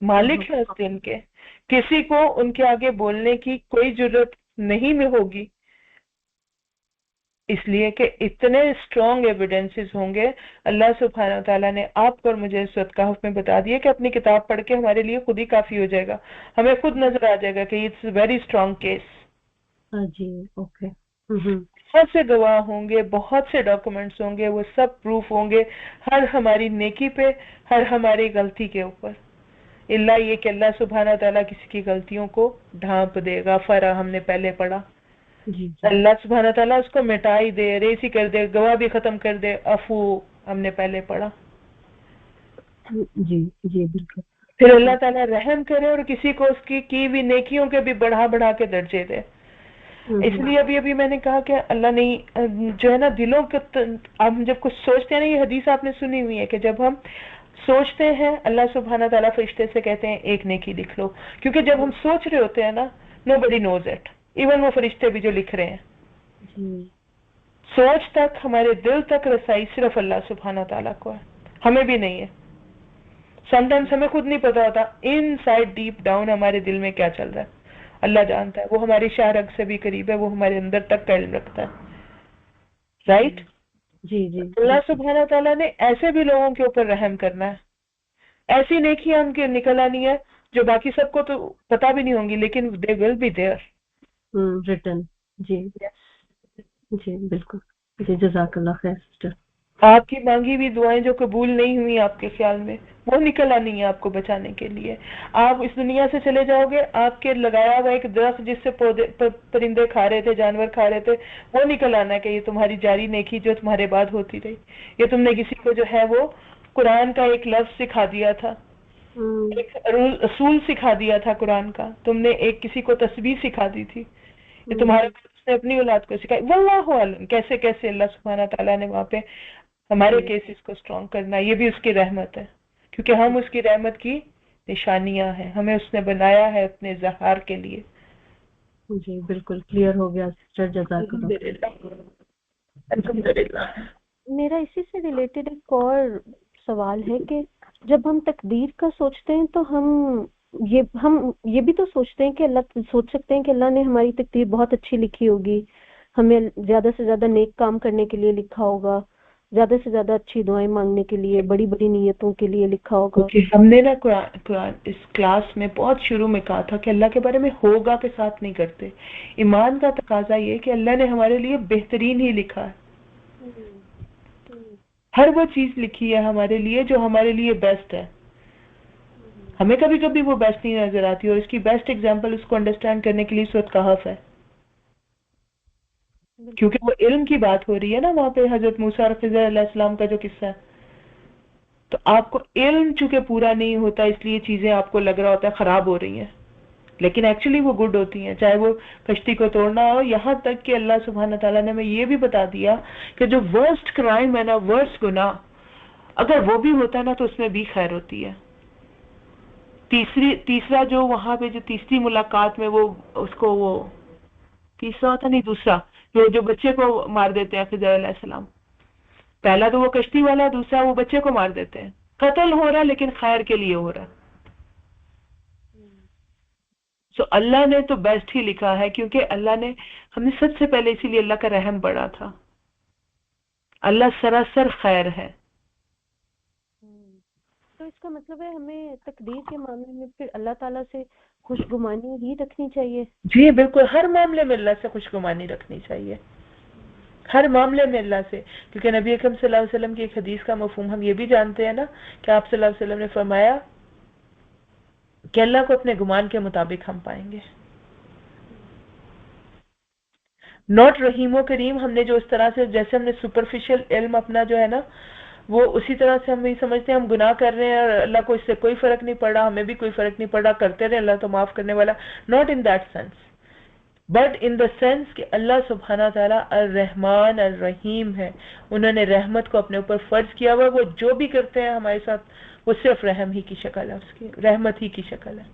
मालिक है, उस दिन के किसी को उनके आगे बोलने की कोई जरूरत नहीं में होगी, इसलिए कि इतने स्ट्रॉन्ग एविडेंसेस होंगे। अल्लाह सुब्हाना व तआला ने आपको और मुझे सूरह कहफ में बता दिया कि अपनी किताब पढ़ के हमारे लिए खुद ही काफी हो जाएगा, हमें खुद नजर आ जाएगा कि इट्स वेरी स्ट्रॉन्ग केस। जी ओके। बहुत से गवाह होंगे, बहुत से डॉक्यूमेंट्स होंगे, वो सब प्रूफ होंगे हर हमारी नेकी पे, हर हमारी गलती के ऊपर, इल्ला ये कि अल्लाह सुब्हाना ताला किसी की गलतियों को ढांप देगा। फरा हमने पहले पढ़ा, अल्लाह सुब्हाना ताला उसको मिटा ही दे, रेस ही कर दे, गवाह भी खत्म कर दे, अफू हमने पहले पढ़ा। जी जी बिल्कुल। फिर अल्लाह ताला रहम करे और किसी को उसकी की भी नेकियों के भी बढ़ा बढ़ा के दर्जे दे। اس لیے ابھی میں نے کہا کہ اللہ نہیں جو ہے نا دلوں کے ہم جب کچھ سوچتے ہیں نا، یہ حدیث آپ نے سنی ہوئی ہے کہ جب ہم سوچتے ہیں اللہ سبحانہ تعالیٰ فرشتے سے کہتے ہیں ایک نیکی لکھ لو، کیونکہ جب ہم سوچ رہے ہوتے ہیں نا نو بڈی نوز اٹ، ایون وہ فرشتے بھی جو لکھ رہے ہیں. سوچ تک، ہمارے دل تک رسائی صرف اللہ سبحانہ تعالیٰ کو ہے، ہمیں بھی نہیں ہے. سم ٹائمس ہمیں خود نہیں پتا ہوتا ان سائڈ ڈیپ ڈاؤن ہمارے دل میں کیا چل رہا ہے، اللہ جانتا ہے. وہ ہماری شاہ رگ سے بھی قریب ہے، وہ ہمارے اندر تک کا علم رکھتا ہے. رائٹ؟ جی جی. اللہ سبحانہ تعالیٰ نے ایسے بھی لوگوں کے اوپر رحم کرنا ہے، ایسی نیکیاں ان کے نکل آنی ہے جو باقی سب کو تو پتا بھی نہیں ہوں گی، لیکن دے ول بی دیئر ریٹن. جی جی بالکل. جی جزاک اللہ خیر سسٹر. آپ کی مانگی ہوئی دعائیں جو قبول نہیں ہوئی آپ کے خیال میں، وہ نکل آنی ہے آپ کو بچانے کے لیے. آپ اس دنیا سے چلے جاؤ گے، آپ کے لگایا ہوا ایک درخت جس سے پرندے کھا رہے تھے، جانور کھا رہے تھے، وہ نکل آنا ہے کہ یہ تمہاری جاری نیکی جو تمہارے بعد ہوتی رہی. یہ تم نے کسی کو جو ہے وہ قرآن کا ایک لفظ سکھا دیا تھا، ایک اصول سکھا دیا تھا قرآن کا، تم نے ایک کسی کو تسبیح سکھا دی تھی، یہ تمہارے نے اپنی اولاد کو سکھائی. واللہ عالم کیسے کیسے اللہ سبحانہ تعالیٰ نے وہاں پہ ہمارے کیسز کو سٹرونگ کرنا. یہ بھی اس کی رحمت ہے، کیونکہ ہم اس کی رحمت کی نشانیاں ہیں، ہمیں اس نے بنایا ہے اپنے اظہار کے لیے. جی بالکل کلیئر ہو گیا سسٹر. جزاک اللہ. الحمدللہ. میرا اسی سے ریلیٹڈ ایک اور سوال ہے کہ جب ہم تقدیر کا سوچتے ہیں تو ہم یہ بھی تو سوچتے ہیں کہ اللہ سوچ سکتے ہیں کہ اللہ نے ہماری تقدیر بہت اچھی لکھی ہوگی، ہمیں زیادہ سے زیادہ نیک کام کرنے کے لیے لکھا ہوگا، زیادہ سے زیادہ اچھی دعائیں مانگنے کے لیے، بڑی بڑی نیتوں کے لیے لکھا ہوگا. ہم نے نا قرآن اس کلاس میں بہت شروع میں کہا تھا کہ اللہ کے بارے میں ہوگا کے ساتھ نہیں کرتے. ایمان کا تقاضا یہ کہ اللہ نے ہمارے لیے بہترین ہی لکھا ہے. ہر وہ چیز لکھی ہے ہمارے لیے جو ہمارے لیے بیسٹ ہے. ہمیں کبھی کبھی وہ بیسٹ نہیں نظر آتی، اور اس کی بیسٹ ایگزامپل اس کو انڈرسٹینڈ کرنے کے لیے سورۃ کہف ہے، کیونکہ وہ علم کی بات ہو رہی ہے نا وہاں پہ حضرت موسیٰ اور خضر علیہ السلام کا جو قصہ ہے. تو آپ کو علم چونکہ پورا نہیں ہوتا اس لیے چیزیں آپ کو لگ رہا ہوتا ہے خراب ہو رہی ہیں، لیکن ایکچولی وہ گڈ ہوتی ہیں، چاہے وہ کشتی کو توڑنا ہو، یہاں تک کہ اللہ سبحانہ تعالیٰ نے ہمیں یہ بھی بتا دیا کہ جو ورسٹ کرائم ہے نا، ورسٹ گناہ، اگر وہ بھی ہوتا ہے نا تو اس میں بھی خیر ہوتی ہے. تیسرا جو وہاں پہ جو تیسری ملاقات میں وہ اس کو وہ تیسرا ہوتا نہیں دوسرا جو بچے کو مار دیتے ہیں خضر علیہ السلام. پہلا تو وہ کشتی والا، دوسرا وہ بچے کو مار دیتے ہیں. قتل ہو رہا لیکن خیر کے لیے ہو رہا. سو اللہ نے تو بیسٹ ہی لکھا ہے، کیونکہ اللہ نے ہم نے سب سے پہلے اسی لیے اللہ کا رحم پڑھا تھا. اللہ سراسر خیر ہے. تو اس کا مطلب ہے ہمیں تقدیر کے معاملے میں پھر اللہ تعالیٰ سے خوشگمانی ہی رکھنی چاہیے. جی بالکل، ہر معاملے میں اللہ سے خوشگمانی رکھنی چاہیے، ہر معاملے میں اللہ سے. کیونکہ نبی اکرم صلی اللہ علیہ وسلم کی ایک حدیث کا مفہوم ہم یہ بھی جانتے ہیں نا کہ آپ صلی اللہ علیہ وسلم نے فرمایا کہ اللہ کو اپنے گمان کے مطابق ہم پائیں گے. نوٹ رحیم و کریم، ہم نے جو اس طرح سے جیسے ہم نے سپرفیشل علم اپنا جو ہے نا وہ اسی طرح سے ہم بھی سمجھتے ہیں ہم گناہ کر رہے ہیں اور اللہ کو اس سے کوئی فرق نہیں پڑ رہا، ہمیں بھی کوئی فرق نہیں پڑ رہا، کرتے رہے، اللہ تو معاف کرنے والا. Not in that sense, but in the sense کہ اللہ سبحانہ تعالیٰ الرحمن الرحیم ہے. انہوں نے رحمت کو اپنے اوپر فرض کیا ہوا، وہ جو بھی کرتے ہیں ہمارے ساتھ وہ صرف رحم ہی کی شکل ہے، اس کی رحمت ہی کی شکل ہے.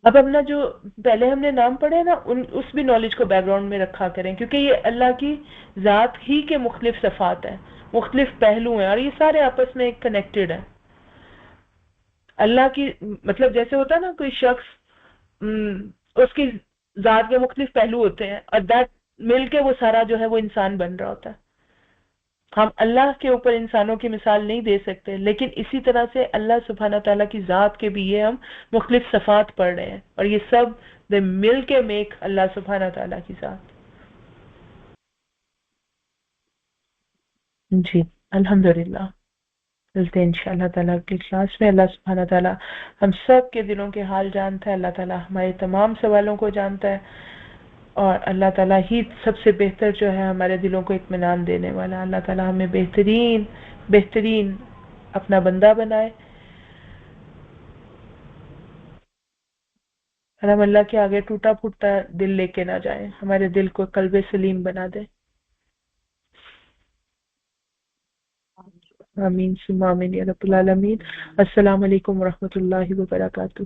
اب اپنا جو پہلے ہم نے نام پڑھے نا اس بھی نالج کو بیک گراؤنڈ میں رکھا کریں، کیونکہ یہ اللہ کی ذات ہی کے مختلف صفات ہیں، مختلف پہلو ہیں، اور یہ سارے آپس میں کنیکٹڈ ہیں. اللہ کی مطلب جیسے ہوتا ہے نا کوئی شخص اس کی ذات کے مختلف پہلو ہوتے ہیں اور دیٹ مل کے وہ سارا جو ہے وہ انسان بن رہا ہوتا ہے. ہم اللہ کے اوپر انسانوں کی مثال نہیں دے سکتے، لیکن اسی طرح سے اللہ سبحانہ تعالیٰ کی ذات کے بھی یہ ہم مختلف صفات پڑھ رہے ہیں، اور یہ سب دے مل کے میک اللہ سبحانہ تعالیٰ کی ذات. جی الحمدللہ، ملتے ہیں انشاءاللہ تعالیٰ کی کلاس میں. اللہ سبحانہ تعالیٰ ہم سب کے دلوں کے حال جانتا ہے، اللہ تعالیٰ ہمارے تمام سوالوں کو جانتا ہے. اور اللہ تعالیٰ ہی سب سے بہتر جو ہے ہمارے دلوں کو اطمینان دینے والا. اللہ تعالیٰ ہمیں بہترین اپنا بندہ بنائے اور ہم اللہ کے آگے ٹوٹا پھوٹا دل لے کے نہ جائیں، ہمارے دل کو قلب سلیم بنا دے. آمین ثم آمین یا رب العالمین. السلام علیکم ورحمۃ اللہ وبرکاتہ.